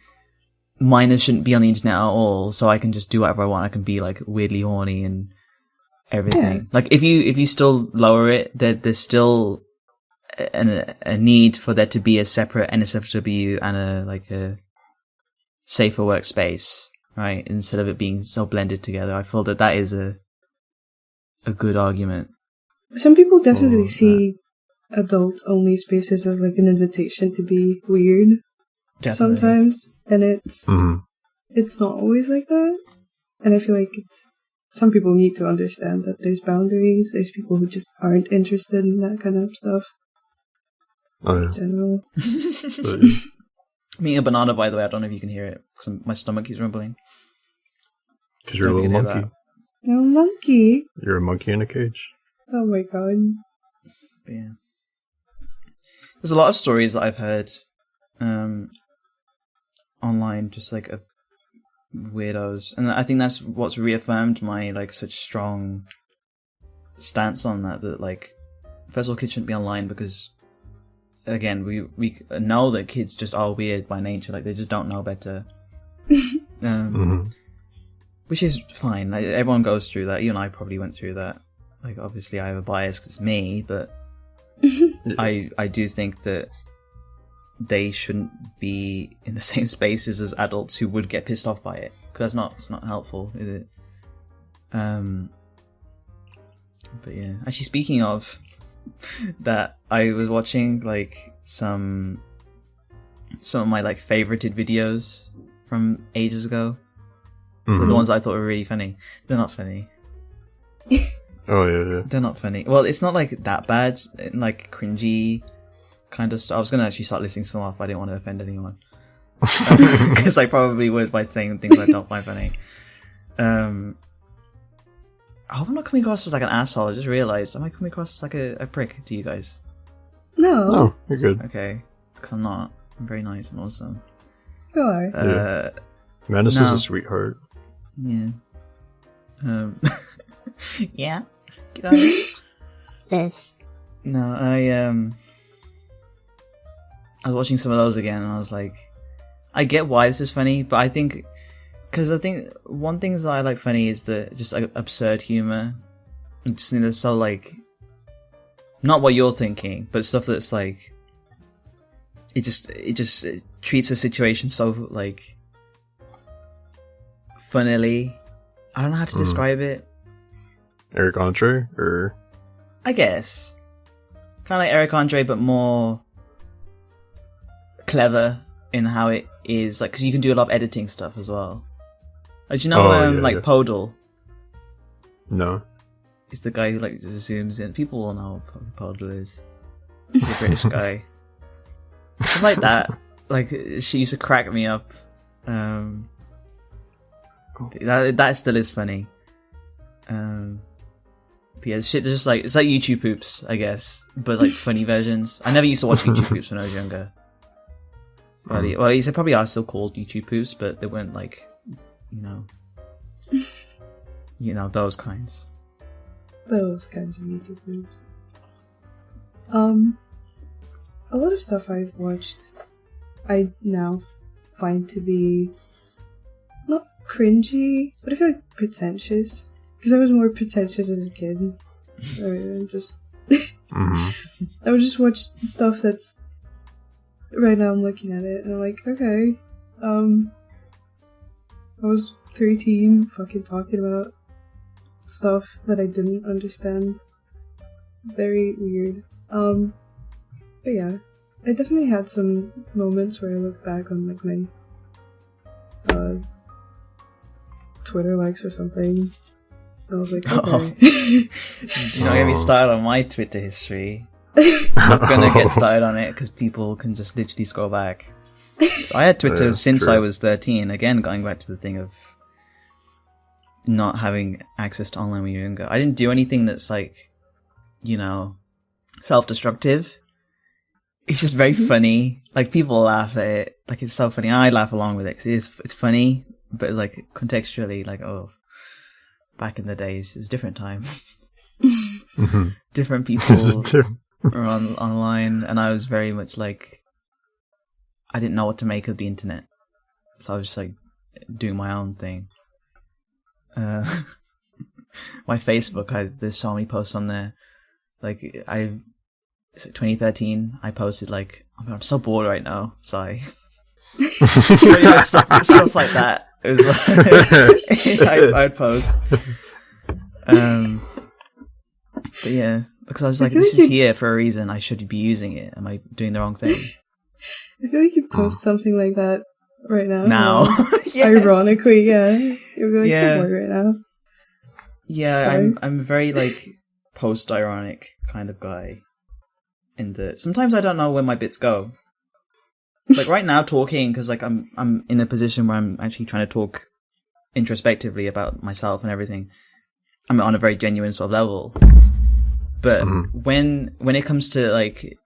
S2: minors shouldn't be on the internet at all, so I can just do whatever I want. I can be like weirdly horny and everything. Yeah. Like, if you still lower it, there's still a need for there to be a separate NSFW and a safer workspace, right? Instead of it being so blended together. I feel that is a good argument.
S3: Some people definitely see adult-only spaces as like an invitation to be weird. Definitely. Sometimes, and it's not always like that. And I feel like some people need to understand that there's boundaries. There's people who just aren't interested in that kind of stuff.
S1: Oh, yeah.
S3: In general.
S2: Me a banana, by the way. I don't know if you can hear it, because my stomach keeps rumbling.
S1: Because you're a little monkey.
S3: You're a monkey?
S1: You're a monkey in a cage.
S3: Oh my god.
S2: But yeah. There's a lot of stories that I've heard online, just like of weirdos, and I think that's what's reaffirmed my like such strong stance on that like, first of all, kids shouldn't be online because, again, we know that kids just are weird by nature. Like, they just don't know better. Which is fine. Like, everyone goes through that. You and I probably went through that. Like, obviously I have a bias because it's me, but I do think that they shouldn't be in the same spaces as adults who would get pissed off by it, because it's not helpful, is it? But yeah, actually, speaking of that, I was watching like some of my like favorited videos from ages ago. The ones I thought were really funny. They're not funny.
S1: Oh yeah.
S2: They're not funny. Well, it's not like that bad, like cringy kind of stuff. I was gonna actually start listing some off, but I didn't want to offend anyone, because I probably would by saying things I don't find funny. I hope I'm not coming across as like an asshole. I just realized, am I coming across as like a prick to you guys?
S3: No,
S1: you're good.
S2: Okay, because I'm not. I'm very nice and awesome.
S3: You are.
S1: Manus is a sweetheart.
S2: Yeah. Yeah. Get on it.
S3: Yes.
S2: No, I was watching some of those again, and I was like, I get why this is funny, but I think one thing that I like funny is the just like absurd humor. I just think that's so like, not what you're thinking, but stuff that's like, it just treats a situation so like funnily. I don't know how to describe it.
S1: Eric Andre, or
S2: I guess kind of like Eric Andre, but more clever in how it is. Like, because you can do a lot of editing stuff as well. Like, do you know Podel?
S1: No.
S2: He's the guy who like just zooms in. People will know who Podel is. He's a British guy. Something like that. Like, she used to crack me up. That still is funny. But yeah, shit just like, it's like YouTube poops, I guess, but like funny versions. I never used to watch YouTube poops when I was younger. Well, they probably are still called YouTube poops, but they weren't like, those kinds.
S3: Those kinds of YouTube poops. A lot of stuff I've watched, I now find to be not cringy, but I feel like pretentious. Because I was more pretentious as a kid. I would just watch stuff that's... Right now I'm looking at it and I'm like, okay. I was 13, fucking talking about stuff that I didn't understand. Very weird. But yeah, I definitely had some moments where I look back on like my Twitter likes or something. I was like, okay.
S2: Do you not get me started on my Twitter history? I'm not gonna get started on it because people can just literally scroll back. So I had Twitter since I was 13. Again, going back to the thing of not having access to online when you're younger. I didn't do anything that's like, self-destructive. It's just very funny. Like, people laugh at it. Like, it's so funny. I laugh along with it because it's funny, but like contextually, like, oh, back in the days, it's a different time. Different people are online, and I was very much like, I didn't know what to make of the internet, so I was just like doing my own thing. My Facebook, there's so many posts on there. Like, it's like 2013. I posted like, I'm so bored right now. Sorry. Stuff like that. It was like, I'd post. But yeah, because I was like, this is here for a reason. I should be using it. Am I doing the wrong thing?
S3: I feel like you post something like that right now.
S2: Yeah.
S3: Ironically, yeah. You're like so bored right now.
S2: Yeah,
S3: Sorry.
S2: I'm very like post-ironic kind of guy. Sometimes I don't know where my bits go. Like right now, talking, because like I'm in a position where I'm actually trying to talk introspectively about myself and everything. I'm on a very genuine sort of level. But when it comes to like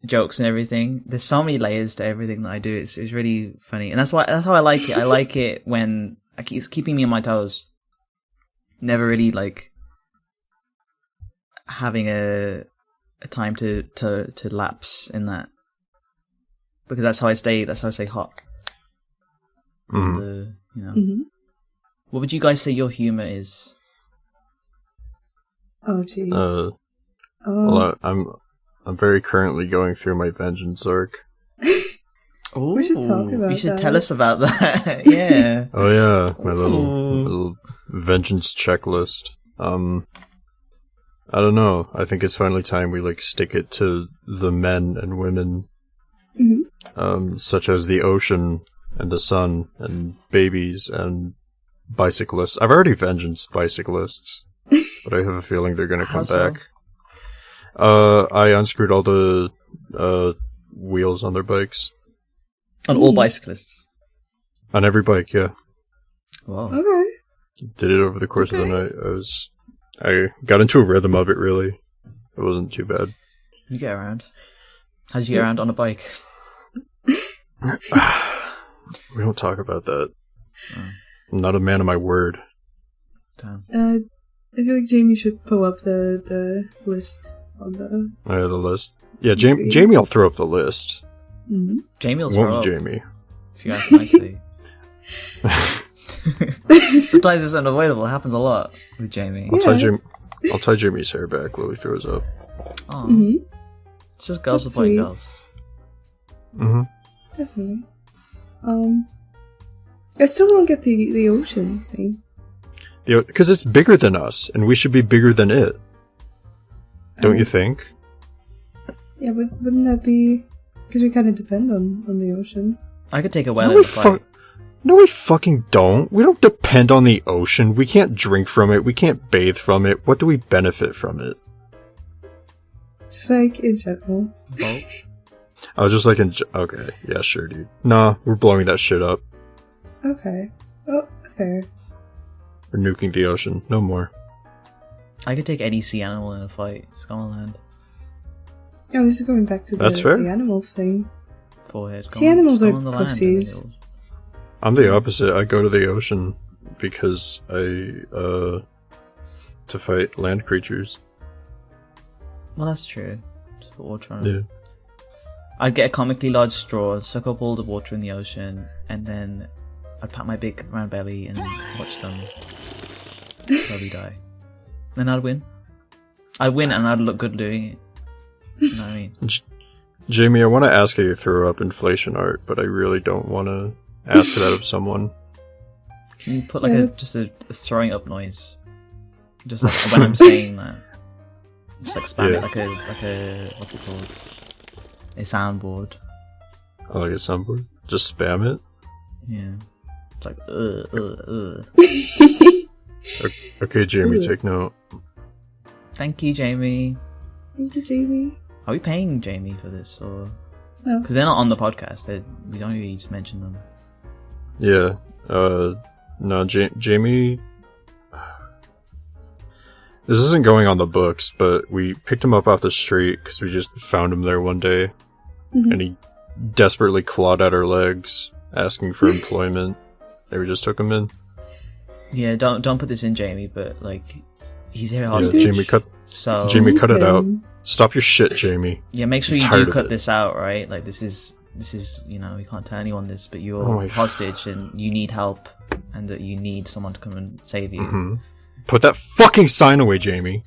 S2: jokes and everything, there's so many layers to everything that I do. It's really funny, and that's how I like it. I like it when it's keeping me on my toes. Never really like having a time to lapse in that, because that's how I stay hot. What would you guys say your humor is?
S3: Oh jeez.
S1: Well, I'm very currently going through my vengeance arc.
S2: Ooh,
S3: we should talk about that.
S2: You should tell us about that. Yeah.
S1: Oh yeah, my little vengeance checklist. I don't know. I think it's finally time we like stick it to the men and women, such as the ocean and the sun and babies and bicyclists. I've already vengeanced bicyclists, but I have a feeling they're going to come back. I unscrewed all the wheels on their bikes.
S2: On all bicyclists?
S1: On every bike, yeah.
S2: Wow.
S3: Okay.
S1: Did it over the course of the night. I got into a rhythm of it, really. It wasn't too bad.
S2: You get around. How did you get around on a bike?
S1: We don't talk about that. I'm not a man of my word.
S2: Damn.
S3: I feel like Jamie should pull up the list on the...
S1: Oh, yeah, the list. Yeah, Jamie will throw up the list.
S3: Mm-hmm.
S2: Jamie will throw up.
S1: Jamie.
S2: If you ask nicely. Sometimes it's unavoidable. It happens a lot with Jamie.
S1: I'll tie Jamie's hair back while he throws up.
S2: Oh. It's just girls supporting girls.
S3: definitely. I still don't get the ocean thing.
S1: Because it's bigger than us, and we should be bigger than it. Don't you think?
S3: Yeah, but wouldn't that be... Because we kind of depend on the ocean.
S2: I could take a whale in the fight.
S1: No, we fucking don't. We don't depend on the ocean. We can't drink from it. We can't bathe from it. What do we benefit from it?
S3: Just like in general.
S2: Well,
S1: I was just like, okay, yeah, sure, dude. Nah, we're blowing that shit up.
S3: Okay. Oh, fair.
S1: We're nuking the ocean. No more.
S2: I could take any sea animal in a fight. Just go on land.
S3: Oh, this is going back to the animal thing.
S2: Forehead.
S3: Sea animals are pussies.
S1: I'm the opposite. I go to the ocean because to fight land creatures.
S2: Well, that's true. Just put water on
S1: Yeah.
S2: it. I'd get a comically large straw, suck up all the water in the ocean, and then I'd pat my big round belly and watch them slowly die. Then I'd win. I'd win and I'd look good doing it. You know what I mean?
S1: Jamie, I want to ask how you throw up inflation art, but I really don't want to ask that of someone.
S2: Can you put like just a throwing up noise? Just like when I'm saying that. Just like spam it like a what's it called? A soundboard.
S1: Oh, like a soundboard? Just spam it?
S2: Yeah. It's like
S1: Okay, Jamie, take note.
S2: Thank you, Jamie.
S3: Thank you, Jamie.
S2: Are we paying Jamie for this, or
S3: No?
S2: because they're not on the podcast? We don't really just mention them.
S1: Yeah. No, Jamie. This isn't going on the books, but we picked him up off the street because we just found him there one day, and he desperately clawed at our legs, asking for employment. And we just took him in.
S2: Yeah, don't put this in, Jamie. But like, he's here hostage.
S1: Yeah, Jamie, cut it out. Stop your shit, Jamie.
S2: Yeah, make sure you do cut this out, right? Like, this is you know, you can't tell anyone this, but you're hostage and you need help, and that you need someone to come and save you.
S1: Mm-hmm. Put that fucking sign away, Jamie.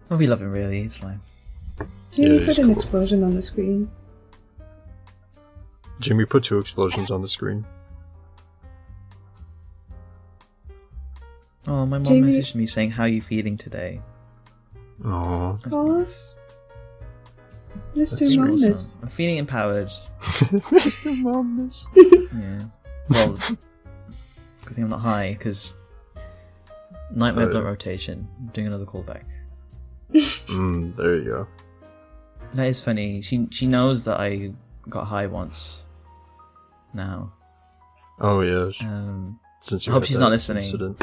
S2: Well, we love him, really. It's fine.
S3: Jamie put an explosion on the screen.
S1: Jamie put 2 explosions on the screen.
S2: Oh, my mom messaged me saying, "How are you feeling today?"
S1: Aww.
S2: That's nice.
S3: Mr. Momness.
S2: Awesome. I'm feeling empowered.
S1: Mr. Momness.
S2: Yeah. Well, good thing I'm not high, because nightmare blunt rotation. I'm doing another callback.
S1: There you go.
S2: That is funny. She knows that I got high once. Now.
S1: Oh yeah.
S2: I hope she's not listening.
S1: Incident.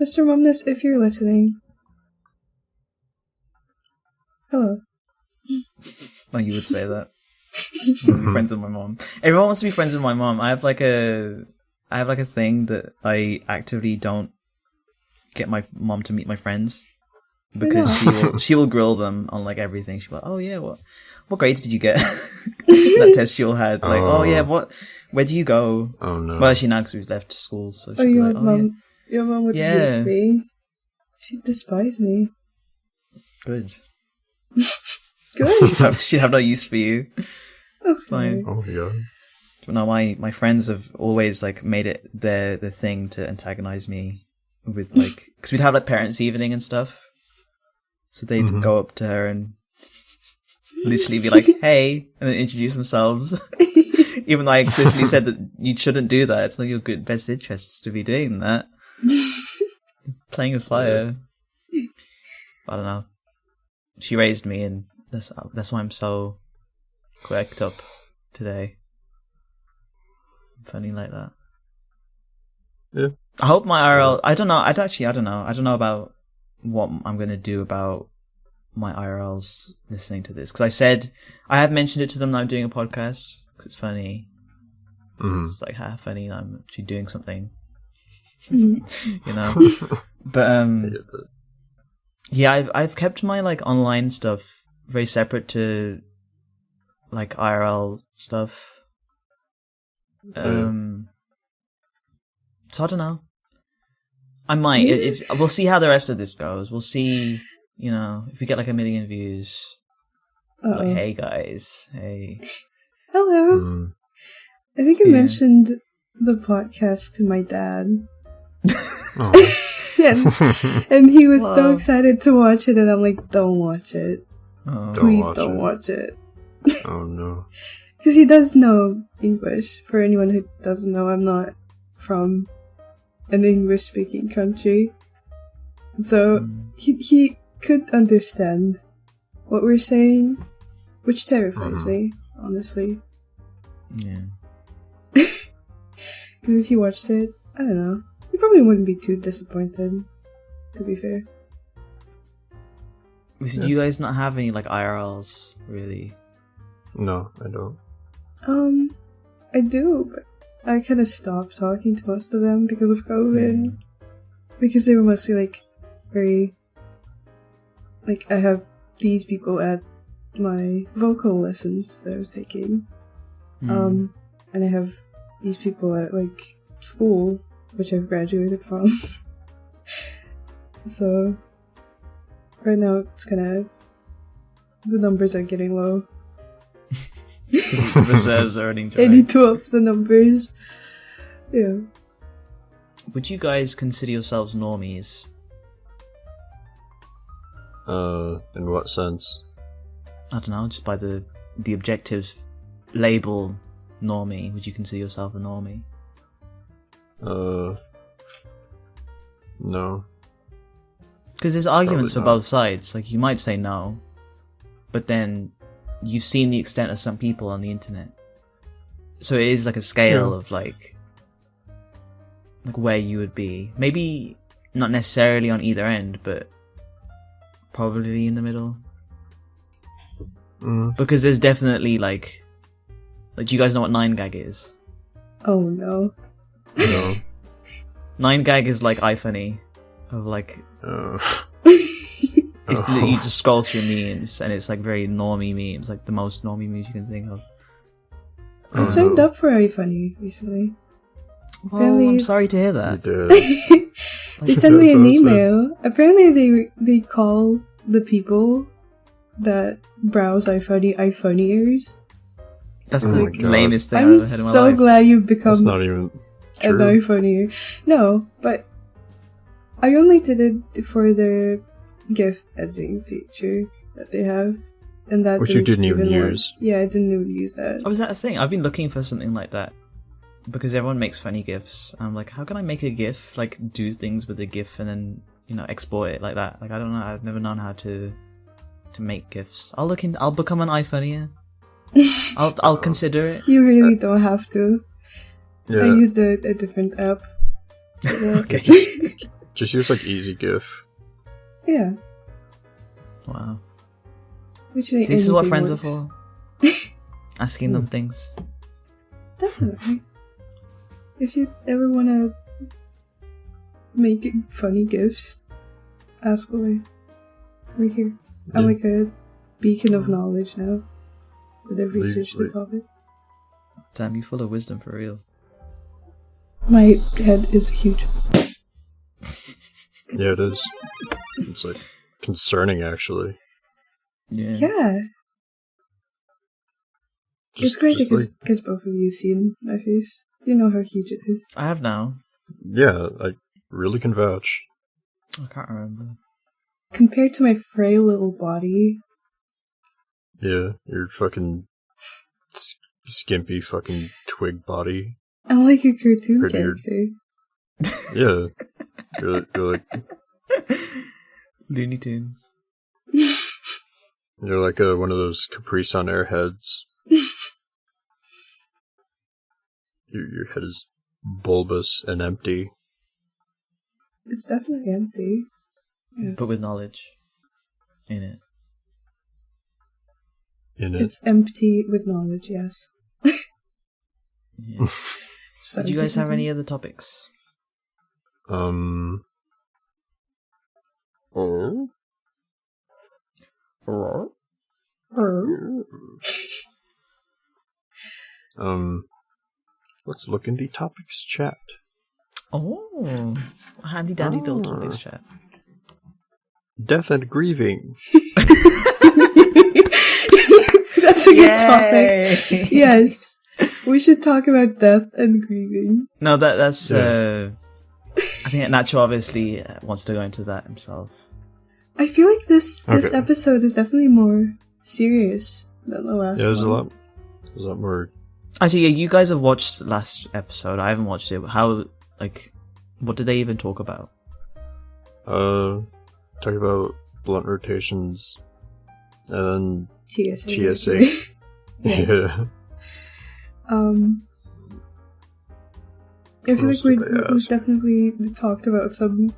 S3: Mr. Momness, if you're listening. Hello.
S2: Oh, you would say that. I want to be friends with my mom. Everyone wants to be friends with my mom. I have like a thing that I actively don't get my mom to meet my friends, because she will grill them on like everything. She'll be like, "Oh yeah, what grades did you get?" That test she all had. Like, "Oh yeah, where do you go?"
S1: Oh no.
S2: Well, actually now because we've left school, so she'll
S3: your
S2: be like,
S3: mom. Your mom would hate me. She'd despise me.
S2: Good.
S3: Good.
S2: She'd have no use for you.
S3: Okay.
S2: It's fine.
S1: Oh yeah.
S2: But no, my friends have always like made it their thing to antagonize me with like, because we'd have like parents' evening and stuff, so they'd go up to her and literally be like, "Hey," and then introduce themselves. Even though I explicitly said that you shouldn't do that. It's not your best interests to be doing that. Playing with fire. I don't know. She raised me, and that's why I'm so quirked up today. Funny like that.
S1: Yeah.
S2: I hope my IRL. I don't know. I don't know. I don't know about what I'm gonna do about my IRLs listening to this, because I have mentioned it to them that I'm doing a podcast because it's funny. It's like funny that I'm actually doing something. You know. But yeah, I've kept my like online stuff very separate to like IRL stuff. So I don't know. I might. We'll see how the rest of this goes. We'll see. You know, if we get like 1 million views, Like, hey guys, hey.
S3: Hello. I think I mentioned the podcast to my dad. and he was so excited to watch it, and I'm like, don't watch it. Please don't watch it.
S1: Oh no.
S3: Because he does know English. For anyone who doesn't know, I'm not from an English-speaking country. So he could understand what we're saying, which terrifies me, honestly.
S2: Yeah.
S3: Because if he watched it, I don't know, he probably wouldn't be too disappointed, to be fair.
S2: So do you guys not have any, like, IRLs, really?
S1: No, I don't.
S3: I do, but I kind of stopped talking to most of them because of COVID. Because they were mostly, like, very... Like, I have these people at my vocal lessons that I was taking. And I have these people at, like, school, which I've graduated from. So, right now it's kinda... The numbers are getting low.
S2: The reserves are running dry.
S3: I need to up the numbers. Yeah.
S2: Would you guys consider yourselves normies?
S1: In what sense?
S2: I don't know, just by the objective label normie. Would you consider yourself a normie?
S1: No.
S2: Because there's arguments
S1: Probably
S2: for
S1: not.
S2: both sides. Like, you might say no, but then you've seen the extent of some people on the internet. So it is like a scale of like where you would be. Maybe not necessarily on either end, but probably in the middle. Because there's definitely like do you guys know what 9gag is?
S3: Oh no.
S1: No.
S2: 9gag is like iFunny of like
S1: Oh.
S2: you just scroll through memes and it's like very normie memes, like the most normie memes you can think of.
S3: I signed up for iFunny recently.
S2: Well, I'm sorry to hear that.
S1: You did.
S3: They sent me
S1: That's
S3: an
S1: awesome.
S3: email. Apparently they call the people that browse iFunniers.
S2: That's
S1: Oh
S2: the
S1: my God.
S2: lamest thing I've
S3: I'm
S2: ever heard in my
S3: so
S2: life.
S3: glad you've
S1: That's
S3: become
S1: not even
S3: an
S1: true.
S3: iFunnier. No, but I only did it for their GIF editing feature that they have. And that
S1: Which you didn't even
S3: work.
S1: use.
S3: Yeah, I didn't even use that.
S2: Oh, is that a thing? I've been looking for something like that. Because everyone makes funny GIFs. I'm like, how can I make a GIF? Like, do things with a GIF and then, export it like that. Like, I don't know. I've never known how to make GIFs. I'll become an iFunnier. I'll consider it.
S3: You really don't have to.
S1: Yeah.
S3: I used a different app.
S2: Okay.
S1: Just use like Easy GIF.
S3: Yeah.
S2: Wow.
S3: Which way
S2: This is what
S3: anything
S2: friends
S3: works.
S2: are for. Asking them things.
S3: Definitely. If you ever want to make funny gifs, ask away. We're here. I'm like a beacon of knowledge now. That I've researched the topic.
S2: Damn, you full of wisdom for real.
S3: My head is huge.
S1: Yeah, it is. It's like concerning, actually.
S2: Yeah.
S3: Yeah. It's crazy because both of you seen my face. You know how huge it is.
S2: I have now.
S1: Yeah, I really can vouch.
S2: I can't remember.
S3: Compared to my frail little body.
S1: Yeah, your fucking skimpy fucking twig body.
S3: I'm like a cartoon
S1: Pretty
S3: character.
S1: Yeah. You're like
S2: Looney Tunes.
S1: you're like one of those Capri Sun airheads. Your head is bulbous and empty.
S3: It's definitely empty. Yeah.
S2: But with knowledge in it.
S3: It's empty with knowledge, yes.
S2: Yeah. So do you guys have any other topics?
S1: Let's look in the topics chat.
S2: Oh, handy dandy little topics chat.
S1: Death and grieving.
S3: That's a good
S2: Yay!
S3: topic. Yes. We should talk about death and grieving.
S2: No, that's.
S1: Yeah.
S2: I think Nacho obviously wants to go into that himself.
S3: I feel like this
S1: Okay.
S3: episode is definitely more serious than the last
S1: Yeah, there's a
S3: one.
S1: lot more.
S2: Actually, yeah, you guys have watched the last episode. I haven't watched it. How, what did they even talk about?
S1: Talk about blunt rotations, and
S3: TSA.
S1: then TSA.
S3: Yeah.
S1: Yeah.
S3: I feel
S1: else
S3: like
S1: did they
S3: we
S1: ask?
S3: definitely talked about some.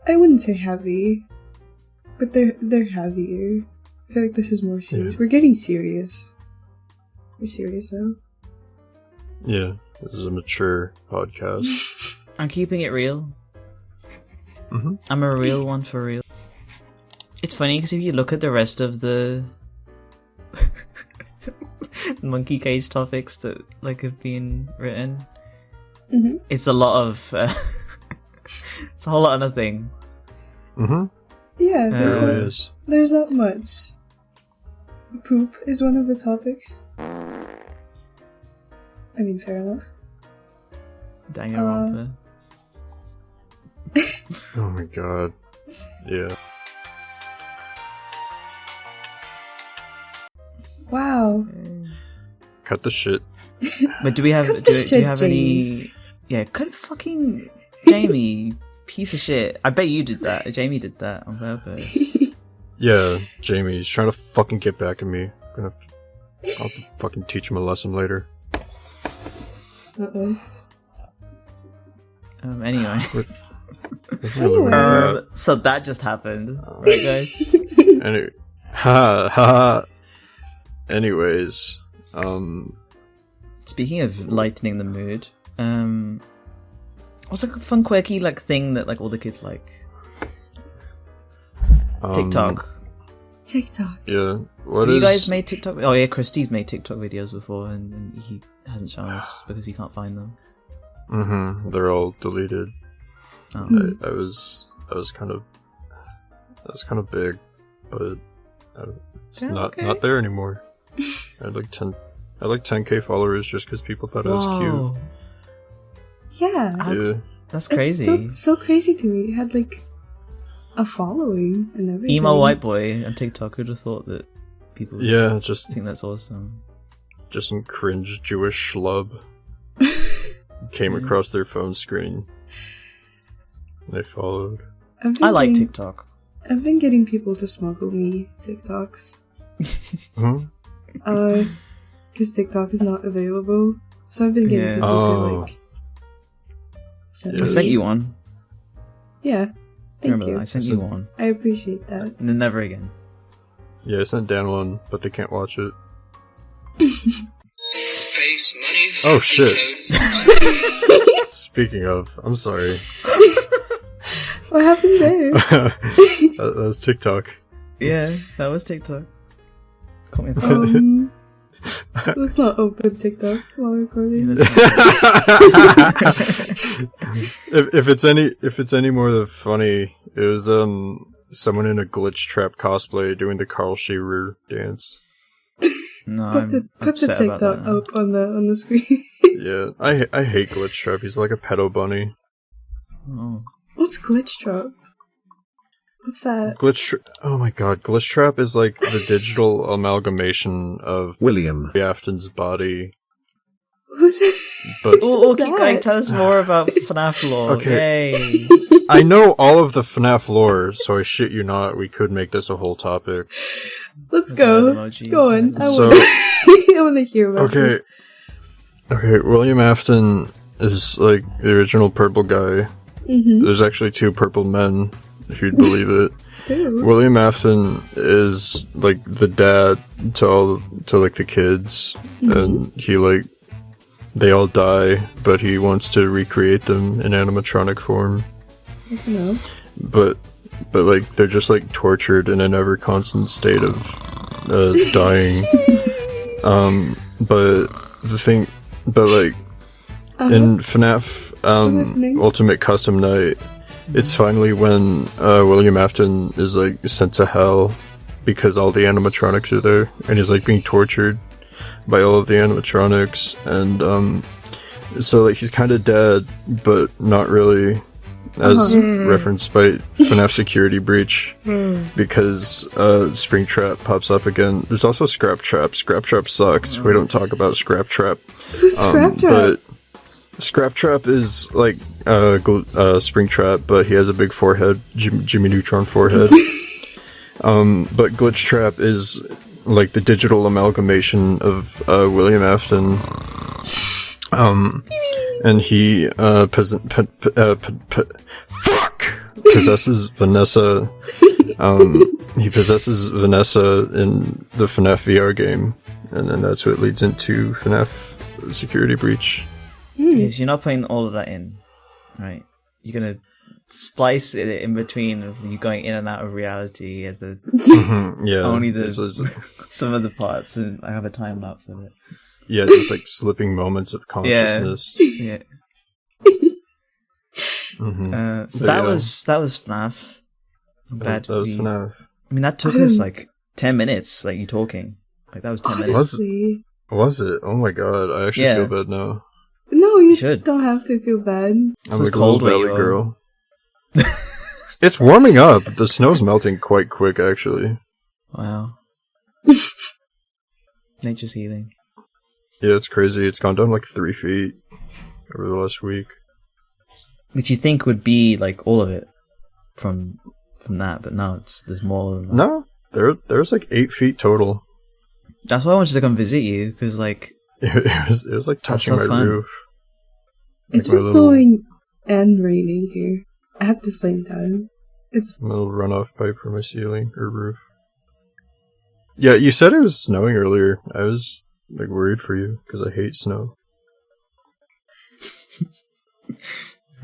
S3: I wouldn't say heavy, but they're heavier. I feel like this is more serious.
S1: Yeah.
S3: We're getting serious. We're serious now.
S1: Yeah, this is a mature podcast.
S2: I'm keeping it real.
S1: Mm-hmm.
S2: I'm a real one for real. It's funny because if you look at the rest of the monkey cage topics that have been written,
S3: Mm-hmm.
S2: it's a lot of it's a whole lot of nothing.
S1: Mm-hmm.
S3: Yeah,
S1: It
S3: there's
S1: really
S3: not,
S1: is.
S3: there's not much. Poop is one of the topics. I mean, fair enough.
S2: Danganronpa.
S1: Oh my god. Yeah.
S3: Wow.
S1: Cut the shit.
S2: But do we have
S3: Cut
S2: do
S3: the
S2: you
S3: shit,
S2: have any? Yeah, cut fucking Jamie, piece of shit. I bet you did that. Jamie did that on purpose.
S1: Yeah, Jamie's trying to fucking get back at me. I'll have to fucking teach him a lesson later.
S3: Uh-oh.
S2: Anyway,
S1: That's really where we're at.
S2: so that just happened, right, guys?
S1: Anyway, ha. Anyways,
S2: Speaking of lightening the mood, what's like a fun, quirky thing that all the kids like? TikTok.
S3: TikTok.
S1: Yeah. What
S2: Have
S1: is?
S2: you guys made TikTok? Oh yeah, Krusty's made TikTok videos before, and he hasn't shown us because he can't find them.
S1: Mm-hmm. They're all deleted.
S2: Oh.
S1: I was kind of. That was kind of big, but it's
S2: Yeah,
S1: not
S2: okay.
S1: there anymore. I had like 10K followers just because people thought I was
S2: Whoa,
S3: Yeah.
S1: cute. Yeah.
S2: that's
S3: It's
S2: crazy.
S3: so crazy to me. It had a following and everything.
S2: Emo white boy on TikTok. Who'd have thought that people would
S1: Yeah, just
S2: think that's awesome?
S1: some cringe Jewish schlub came across their phone screen. They followed.
S2: I like TikTok.
S3: I've been getting people to smuggle me TikToks.
S1: Hmm?
S3: Because TikTok is not available. So I've been getting
S2: Yeah.
S3: people to send
S1: Yeah.
S2: I
S3: me.
S2: sent you one.
S3: Yeah. Thank
S2: Remember
S3: you.
S2: that? I sent you one,
S3: I appreciate that.
S2: and then never again.
S1: Yeah, I sent Dan one, but they can't watch it.
S4: Face money.
S1: Oh, shit. Speaking of, I'm sorry.
S3: What happened there?
S1: that was TikTok.
S2: Yeah, that was TikTok. Caught me on the
S3: Let's not open TikTok while recording.
S1: if it's any more funny, it was someone in a glitch trap cosplay doing the Carl Shearer dance.
S2: No,
S3: Put the
S2: upset about
S3: TikTok
S2: that.
S3: up on the screen.
S1: Yeah, I hate glitch trap. He's like a pedo bunny.
S2: Oh.
S3: What's glitch trap? What's that?
S1: Oh my god, glitch trap is like the digital amalgamation of
S5: William.
S1: Afton's body.
S3: Who's it?
S1: But
S2: Oh,
S3: What's
S2: keep going.
S3: that?
S2: Tell us more about FNAF lore.
S1: Okay.
S2: Yay.
S1: I know all of the FNAF lore, so I shit you not, we could make this a whole topic.
S3: Let's
S2: There's
S3: go.
S2: an emoji.
S3: Go on.
S1: So-
S3: I want to hear about
S1: Okay.
S3: this.
S1: Okay, William Afton is like the original purple guy.
S3: Mm-hmm.
S1: There's actually two purple men, if you'd believe it.
S3: Ew.
S1: William Afton is like the dad to the kids, and they all die, but he wants to recreate them in animatronic form.
S3: Yes or no?
S1: But like they're just like tortured in an ever constant state of dying. In FNAF
S3: I'm listening.
S1: Ultimate Custom Night, it's finally when William Afton is like sent to hell because all the animatronics are there, and he's like being tortured by all of the animatronics, and so like he's kind of dead, but not really, as referenced by FNAF Security Breach, because Springtrap pops up again. There's also Scraptrap. Scraptrap sucks. We don't talk about Scraptrap.
S3: Who's Scraptrap?
S1: But Scraptrap is like Springtrap, but he has a big forehead, Jimmy Neutron forehead. But Glitchtrap is like the digital amalgamation of William Afton. And he possesses Vanessa. He possesses Vanessa in the FNAF VR game, and then that's what leads into FNAF Security Breach.
S2: Yes, you're not putting all of that in, right? You're gonna splice it in between of you going in and out of reality at the
S1: yeah,
S2: only the some of the parts, and I have a time lapse of it.
S1: Yeah, just like slipping moments of consciousness.
S2: Yeah. So that was FNAF. I'm glad
S1: that was FNAF.
S2: I mean, that took us like 10 minutes. Like you talking, like that was 10 minutes.
S1: Was it? Oh my god! I actually feel bad now.
S3: No, you don't have to feel bad.
S1: I'm like a cold valley girl. It's warming up. The snow's melting quite quick, actually.
S2: Wow. Nature's healing.
S1: Yeah, it's crazy. It's gone down like 3 feet over the last week.
S2: Which you think would be like all of it from that, but no, there's more than that.
S1: No, there's like 8 feet total.
S2: That's why I wanted to come visit you, because like
S1: it was like touching my roof.
S3: It's been snowing and raining here at the same time. It's
S1: a little runoff pipe from my ceiling or roof. Yeah, you said it was snowing earlier. I was like worried for you because I hate snow.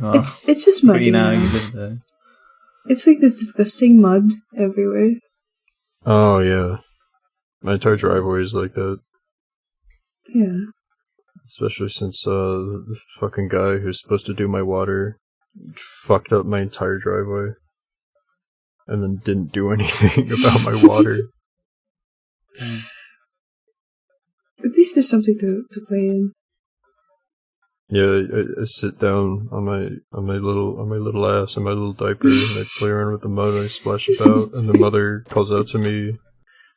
S2: Well,
S3: it's just muddy now.
S2: You live there.
S3: It's like this disgusting mud everywhere.
S1: Oh yeah, my entire driveway is like that.
S3: Yeah.
S1: Especially since the fucking guy who's supposed to do my water fucked up my entire driveway, and then didn't do anything about my water.
S3: At least there's something to play in.
S1: Yeah, I sit down on my little ass in my little diaper, and I play around with the mud, and I splash about, and the mother calls out to me.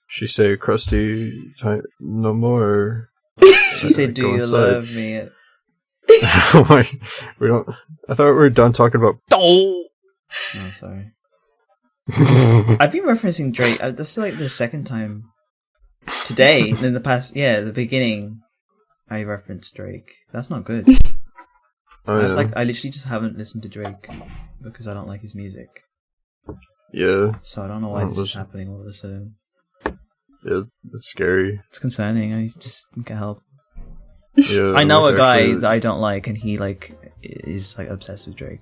S1: She say, "Crusty, no more."
S2: She said, "Do you love me?"
S1: We don't. I thought we were done talking about.
S2: Oh, sorry. I've been referencing Drake. That's like the second time today. In the past, the beginning, I referenced Drake. That's not good.
S1: Oh, yeah.
S2: I literally just haven't listened to Drake because I don't like his music.
S1: Yeah.
S2: So I don't know why this is happening all of a sudden.
S1: Yeah, it's scary.
S2: It's concerning. I just get help.
S1: Yeah,
S2: I know a guy that I don't like, and he like is like obsessed with Drake.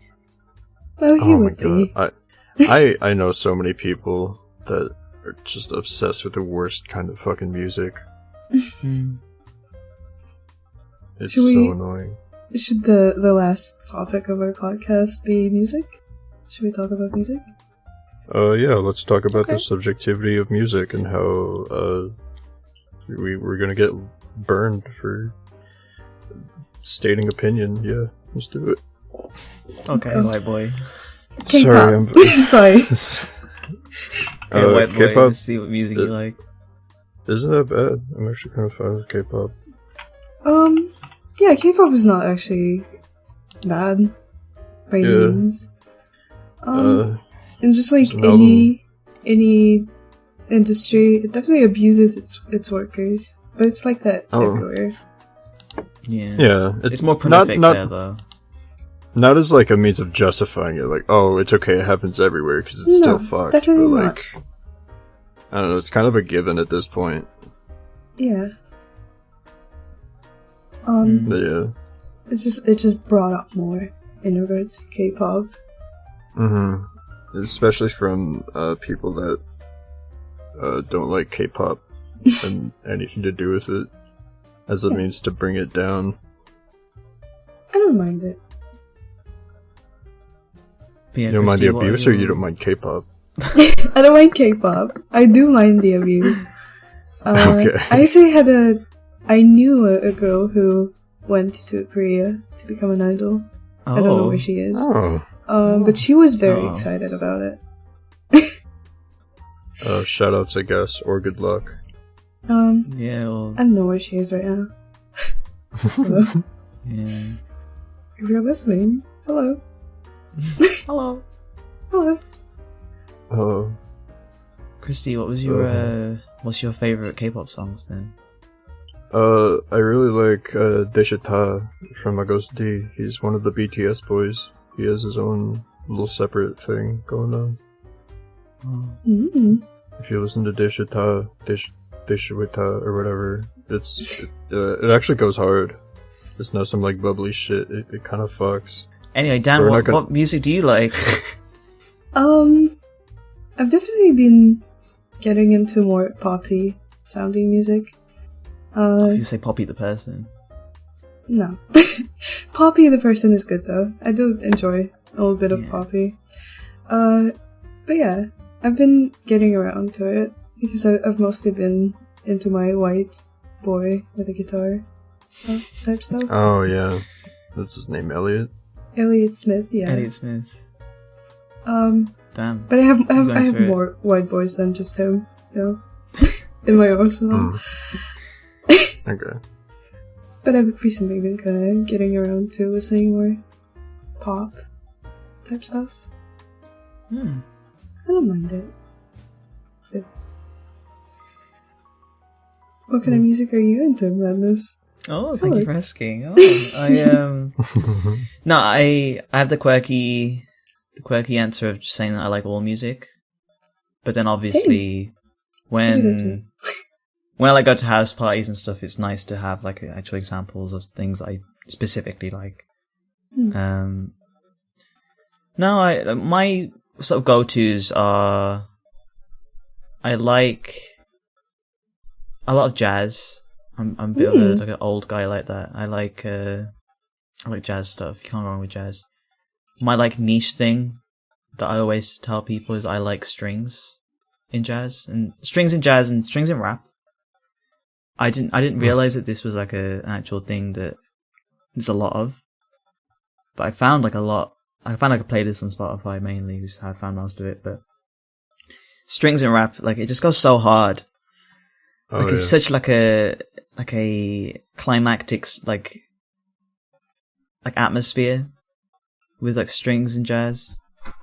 S3: Well, he would be.
S1: I know so many people that are just obsessed with the worst kind of fucking music. It's so annoying.
S3: Should the last topic of our podcast be music? Should we talk about music?
S1: Yeah, let's talk about the subjectivity of music and how we're gonna get burned for stating opinion. Yeah, let's do it.
S2: Okay, white boy.
S1: Sorry, I'm
S3: sorry.
S2: White boy,
S1: K-pop.
S2: let's see what music you like.
S1: Isn't that bad? I'm actually kind of fine with K-pop.
S3: Yeah, K-pop is not actually bad by any means. And just like any industry, it definitely abuses its workers. But it's like that everywhere.
S1: Yeah.
S2: It's more prolific there, though.
S1: Not as like a means of justifying it, like, oh, it's okay, it happens everywhere, because it's still fucked. But like, I don't know, it's kind of a given at this point.
S3: Yeah.
S1: But yeah.
S3: It just brought up more in regards to K-pop.
S1: Especially from people that don't like K-pop and anything to do with it as a means to bring it down.
S3: I don't mind it.
S1: You don't mind the abuse, or you don't mind K-pop?
S3: I don't mind K-pop. I do mind the abuse.
S1: Okay.
S3: I knew a girl who went to Korea to become an idol.
S2: Oh.
S3: I don't know where she is.
S1: Oh.
S3: But she was very excited about it.
S1: Shoutouts, I guess, or good luck.
S2: Yeah, well,
S3: I don't know where she is right now. So,
S2: yeah.
S3: if you're listening, hello.
S2: Hello.
S3: Hello.
S1: Oh.
S2: Crusty, what's your favorite K-pop songs then?
S1: I really like Deshita from Agos D. He's one of the BTS boys. He has his own little separate thing going on.
S2: Oh.
S3: Mm.
S1: If you listen to Deshita, Deshita or whatever, it actually goes hard. It's not some like bubbly shit. It kind of fucks.
S2: Anyway, Dan, what music do you like?
S3: I've definitely been getting into more poppy sounding music.
S2: I thought you say Poppy the person.
S3: No. Poppy the person is good though. I do enjoy a little bit of Poppy. But yeah, I've been getting around to it because I've mostly been into my white boy with a guitar type stuff.
S1: Oh yeah, what's his name? Elliot
S3: Smith, yeah.
S2: Elliot Smith. Damn.
S3: But I have more white boys than just him, you know, in my arsenal.
S1: Okay.
S3: But I've recently been kind of getting around to listening more pop type stuff. I don't mind it. It's good. What kind of music are you into, Madness?
S2: Oh, thank you for asking. Oh, I have the quirky answer of just saying that I like all music. But then obviously when I like go to house parties and stuff, it's nice to have like actual examples of things I specifically like. My sort of go-tos are I like a lot of jazz. I'm a bit of like an old guy like that. I like jazz stuff. You can't go wrong with jazz. My like niche thing that I always tell people is I like strings in jazz and strings in rap. I didn't realize that this was like an actual thing that there's a lot of. But I found like a playlist on Spotify mainly, which is how I found most of it. But strings and rap, like it just goes so hard. It's such like a climactic like atmosphere with like strings in jazz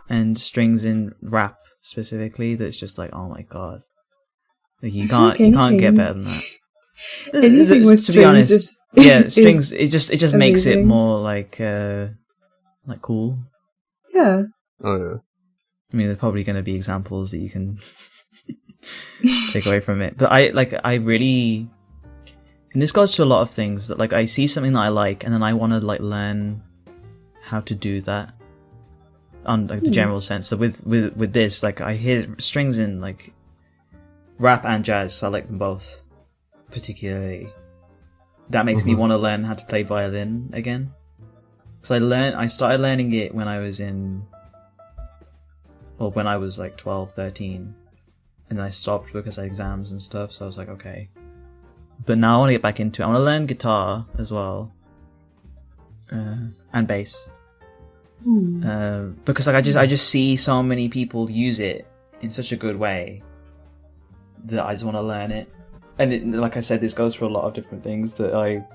S2: and strings in rap specifically. That's just like, oh my god, like you can't get better than that.
S3: Anything with
S2: to be honest, strings. It just
S3: amazing.
S2: Makes it more like cool.
S3: Yeah.
S1: Oh yeah.
S2: I mean, there's probably going to be examples that you can take away from it, but I really, and this goes to a lot of things that like I see something that I like, and then I want to like learn how to do that on like the general sense. So with this, like I hear strings in like rap and jazz, so I like them both. Particularly, that makes me want to learn how to play violin again. Because I started learning it when I was like 12, 13, and then I stopped because of exams and stuff. So I was like, okay, but now I want to get back into it. I want to learn guitar as well, and bass, because like I just see so many people use it in such a good way that I just want to learn it. And like I said, this goes for a lot of different things. That I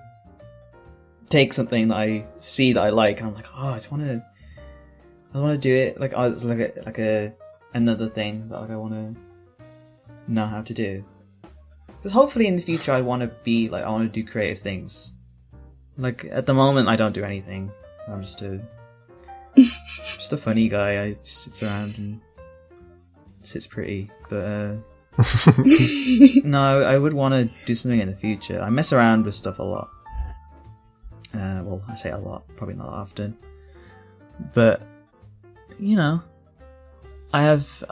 S2: take something that I see that I like, and I'm like, oh, I want to do it. Like, oh, it's like another thing that like I want to know how to do. Because hopefully in the future, I want to do creative things. Like at the moment, I don't do anything. I'm just a funny guy. I just sits around and sits pretty, but. No, I would want to do something in the future. I mess around with stuff a lot. Well, I say a lot, probably not often. But you know, I have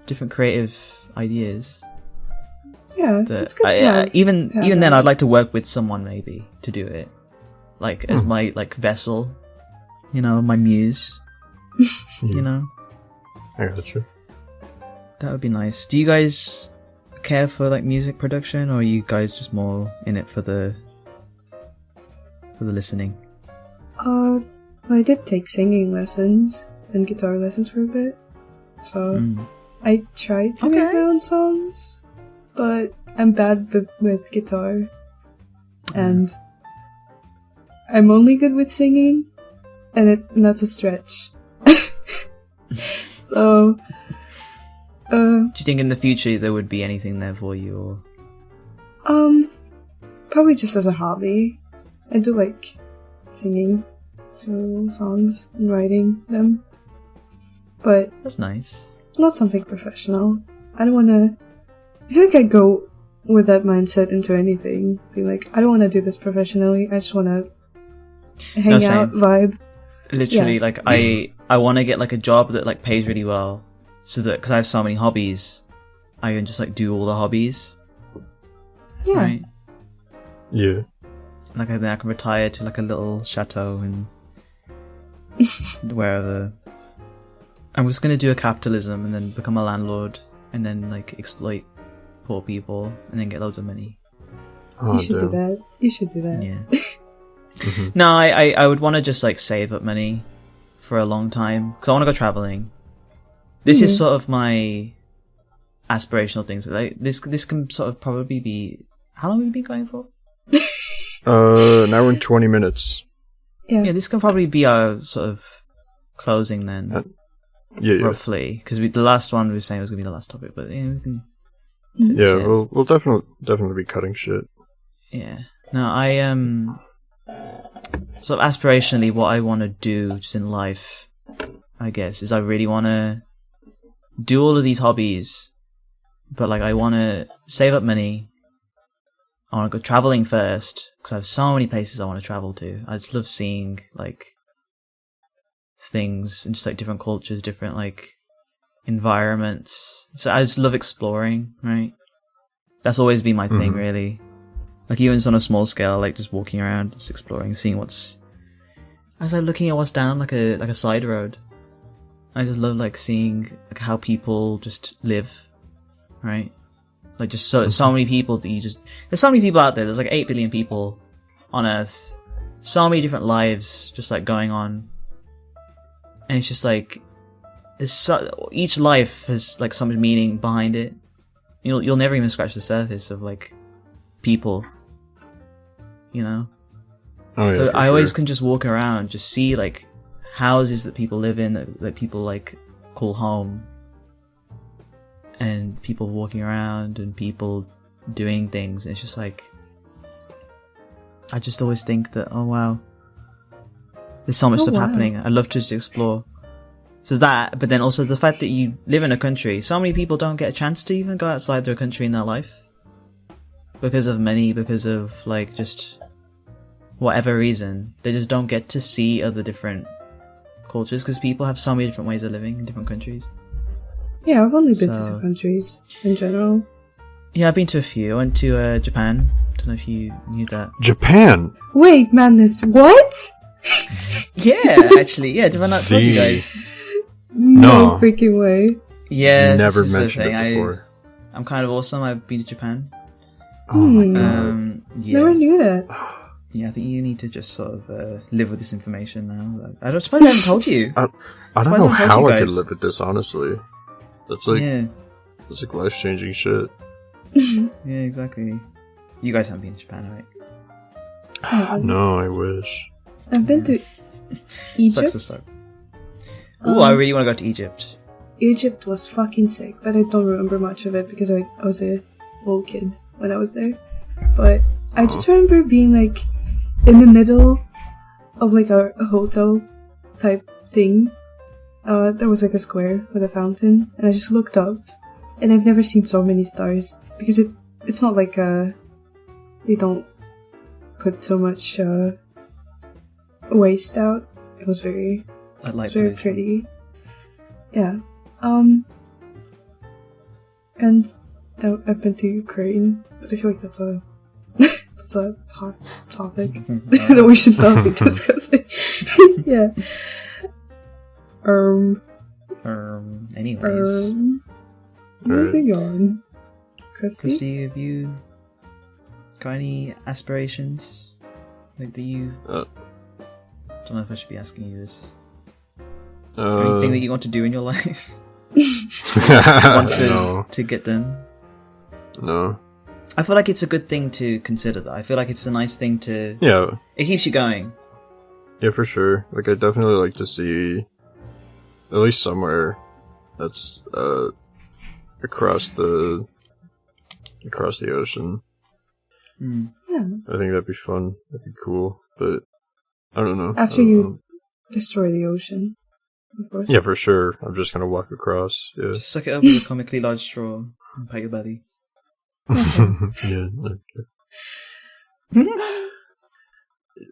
S2: different creative ideas.
S3: Yeah, it's good to have,
S2: even then, I'd like to work with someone maybe to do it, like as my like vessel, you know, my muse, you know.
S1: I gotcha.
S2: That would be nice. Do you guys care for like music production, or are you guys just more in it for the listening?
S3: I did take singing lessons and guitar lessons for a bit, so I tried to make my own songs, but I'm bad with guitar, and I'm only good with singing, and that's a stretch. So,
S2: do you think in the future there would be anything there for you,
S3: or? Probably just as a hobby. I do like singing songs and writing them, but
S2: that's nice.
S3: Not something professional. I don't want to. I feel like I go with that mindset into anything. Be like, I don't want to do this professionally. I just want to hang out, vibe.
S2: Literally, like I want to get like a job that like pays really well, so that because I have so many hobbies, I can just like do all the hobbies.
S3: Yeah.
S2: Right?
S1: Yeah.
S2: Like then I can retire to like a little chateau and wherever. I was gonna do a capitalism and then become a landlord and then like exploit poor people and then get loads of money.
S1: Oh,
S3: you should do that. You should do that.
S2: Yeah. No, I would want to just like save up money for a long time because I want to go traveling. This is sort of my aspirational things. Like this can sort of probably be. How long have we been going for?
S1: An hour and 20 minutes.
S3: Yeah,
S2: this can probably be our sort of closing then.
S1: Yeah.
S2: Roughly, because the last one we were saying was gonna be the last topic, but yeah, we can.
S1: Yeah, we'll definitely be cutting shit.
S2: Yeah. No, I sort of aspirationally, what I want to do just in life, I guess, is I really want to do all of these hobbies, but like I want to save up money. I want to go traveling first because I have so many places I want to travel to. I just love seeing like things and just like different cultures, different like environments. So I just love exploring, right? That's always been my thing, really. Like even on a small scale, like just walking around, just exploring, seeing what's. As I'm looking at what's down like a side road. I just love like seeing like how people just live, right? Like just so many people that you just. There's so many people out there. There's like 8 billion people on Earth. So many different lives just like going on. And it's just like each life has like some meaning behind it. You'll never even scratch the surface of like people, you know.
S1: Oh, yeah,
S2: so I
S1: sure.
S2: always can just walk around, just see like houses that people live in that people like call home, and people walking around and people doing things. And it's just like I just always think that, oh wow, there's so much stuff happening. I'd love to just explore. So that, but then also the fact that you live in a country, so many people don't get a chance to even go outside their country in their life. Because of like just whatever reason. They just don't get to see other different cultures because people have so many different ways of living in different countries.
S3: Yeah, I've only been to 2 countries in general.
S2: Yeah, I've been to a few. I went to Japan. Don't know if you knew that.
S1: Japan!
S3: Wait, madness, what?
S2: Yeah, actually, yeah. Did I not told you guys?
S3: No freaking way.
S2: Yeah,
S1: never
S2: this is
S1: mentioned
S2: the thing.
S1: it before.
S2: I'm kind of awesome. I've been to Japan.
S1: Oh my god.
S2: Yeah.
S3: Never knew that.
S2: Yeah, I think you need to just sort of live with this information now. I don't suppose I haven't told you.
S1: I don't know how I could live with this, honestly. That's like, that's like life-changing shit.
S2: Yeah, exactly. You guys haven't been to Japan, right?
S1: No, I wish.
S3: I've been to Egypt.
S2: Sucks. Ooh, I really want to go to Egypt.
S3: Egypt was fucking sick, but I don't remember much of it because I was a little kid when I was there. But I just remember being like in the middle of like a hotel type thing. There was like a square with a fountain, and I just looked up, and I've never seen so many stars because it's not like they don't put so much waste out. It was very pretty. Yeah. And I've been to Ukraine, but I feel like that's a hot topic that we should not be discussing. Yeah.
S2: Anyways.
S3: Moving on.
S2: Crusty, have you got any aspirations? Like, do you... don't know if I should be asking you this. Anything that you want to do in your life? Want to get done?
S1: No.
S2: I feel like it's a good thing to consider that. I feel like it's a nice thing to...
S1: Yeah.
S2: It keeps you going.
S1: Yeah, for sure. Like, I'd definitely like to see at least somewhere that's across the ocean.
S3: Yeah.
S1: I think that'd be fun. That'd be cool. But I don't know.
S3: After you destroy the ocean, of course.
S1: Yeah, for sure. I'm just gonna walk across. Yeah.
S2: Just suck it up with a comically large straw and pat your belly.
S1: Yeah.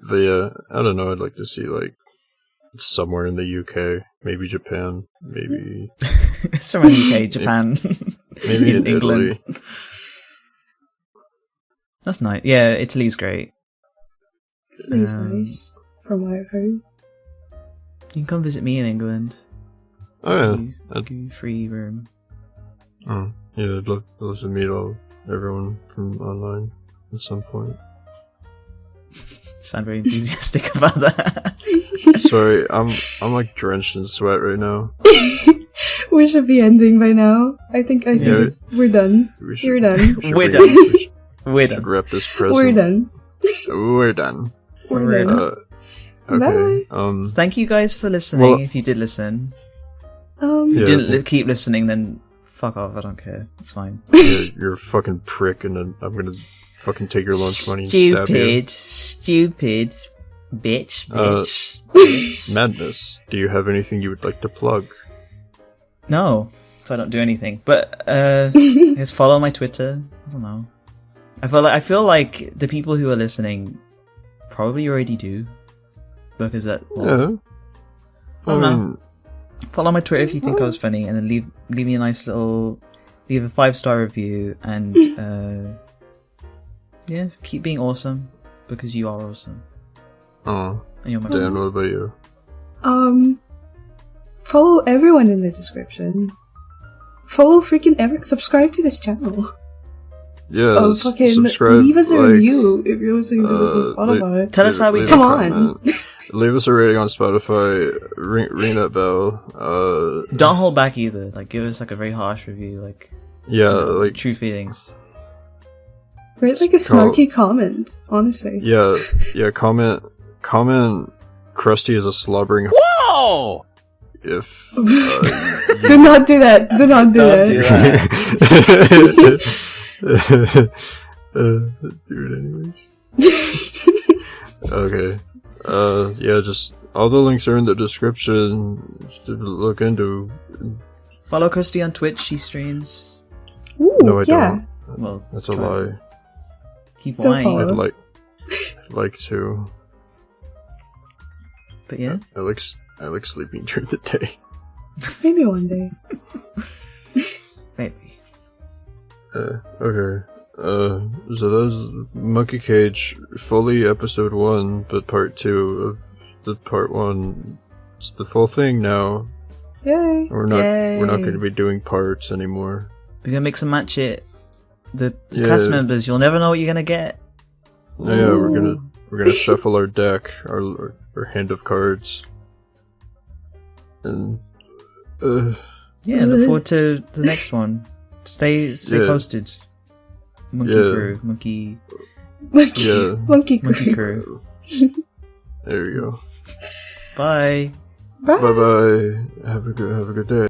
S1: But yeah, I don't know. I'd like to see like somewhere in the UK, maybe Japan, maybe
S2: somewhere in the UK, Japan,
S1: maybe in
S2: England.
S1: Italy.
S2: That's nice. Yeah, Italy's great.
S3: Italy's nice, from what I've heard.
S2: You can come visit me in England.
S1: Oh yeah,
S2: I'd give you free room.
S1: Oh yeah, I'd love to meet everyone from online at some point.
S2: Sound very enthusiastic about that.
S1: Sorry, I'm like drenched in sweat right now.
S3: We should be ending by now. I think we're done. You're done.
S2: We're done. We're done.
S1: Wrap this present.
S3: We're done.
S1: We're done.
S3: We're done.
S1: Okay.
S3: Bye.
S2: Thank you guys for listening. If you did listen, if you didn't keep listening, then fuck off. I don't care. It's fine.
S1: You're a fucking prick, and then I'm gonna fucking take your lunch money and stab you.
S2: Stupid, bitch.
S1: Madness. Do you have anything you would like to plug?
S2: No, so I don't do anything. But just follow my Twitter. I don't know. I feel like the people who are listening probably already do, because that.
S1: Yeah.
S2: I don't know. Follow my Twitter if you think I was funny, and then leave me a nice little, leave a 5-star review, and yeah, keep being awesome because you are awesome.
S1: Oh,
S2: and you're my
S1: Dan, what about you?
S3: Follow everyone in the description. Follow freaking subscribe to this channel.
S1: Yeah, subscribe.
S3: Leave us a review if you're listening to this on Spotify.
S2: Tell us how we
S3: come on.
S1: Leave us a rating on Spotify. Ring that bell.
S2: Don't hold back either. Like, give us like a very harsh review. Like,
S1: like
S2: true feelings.
S3: Write like a snarky comment. Honestly.
S1: Yeah. Comment. Crusty is a slobbering.
S2: Whoa!
S1: If
S3: do not do that. Do not do that.
S1: Do it anyways. Okay. Yeah, just all the links are in the description to look into.
S2: Follow Crusty on Twitch, she streams.
S3: Ooh,
S1: no, I don't.
S2: Well,
S1: that's a lie.
S2: Keep lying.
S3: Follow.
S1: I'd like to.
S2: But yeah.
S1: I like sleeping during the day.
S3: Maybe one day.
S2: Maybe.
S1: Okay. So that was Monkey Cage fully episode 1, but part 2 of the part 1. It's the full thing now.
S3: Yay!
S1: We're not going to be doing parts anymore.
S2: We're gonna mix and match it. The cast members, you'll never know what you're gonna get.
S1: Yeah, we're gonna shuffle our deck, our hand of cards, and
S2: look forward to the next one. Stay posted. Monkey crew.
S1: There you go.
S2: Bye.
S3: Bye.
S1: Bye. Have a good day.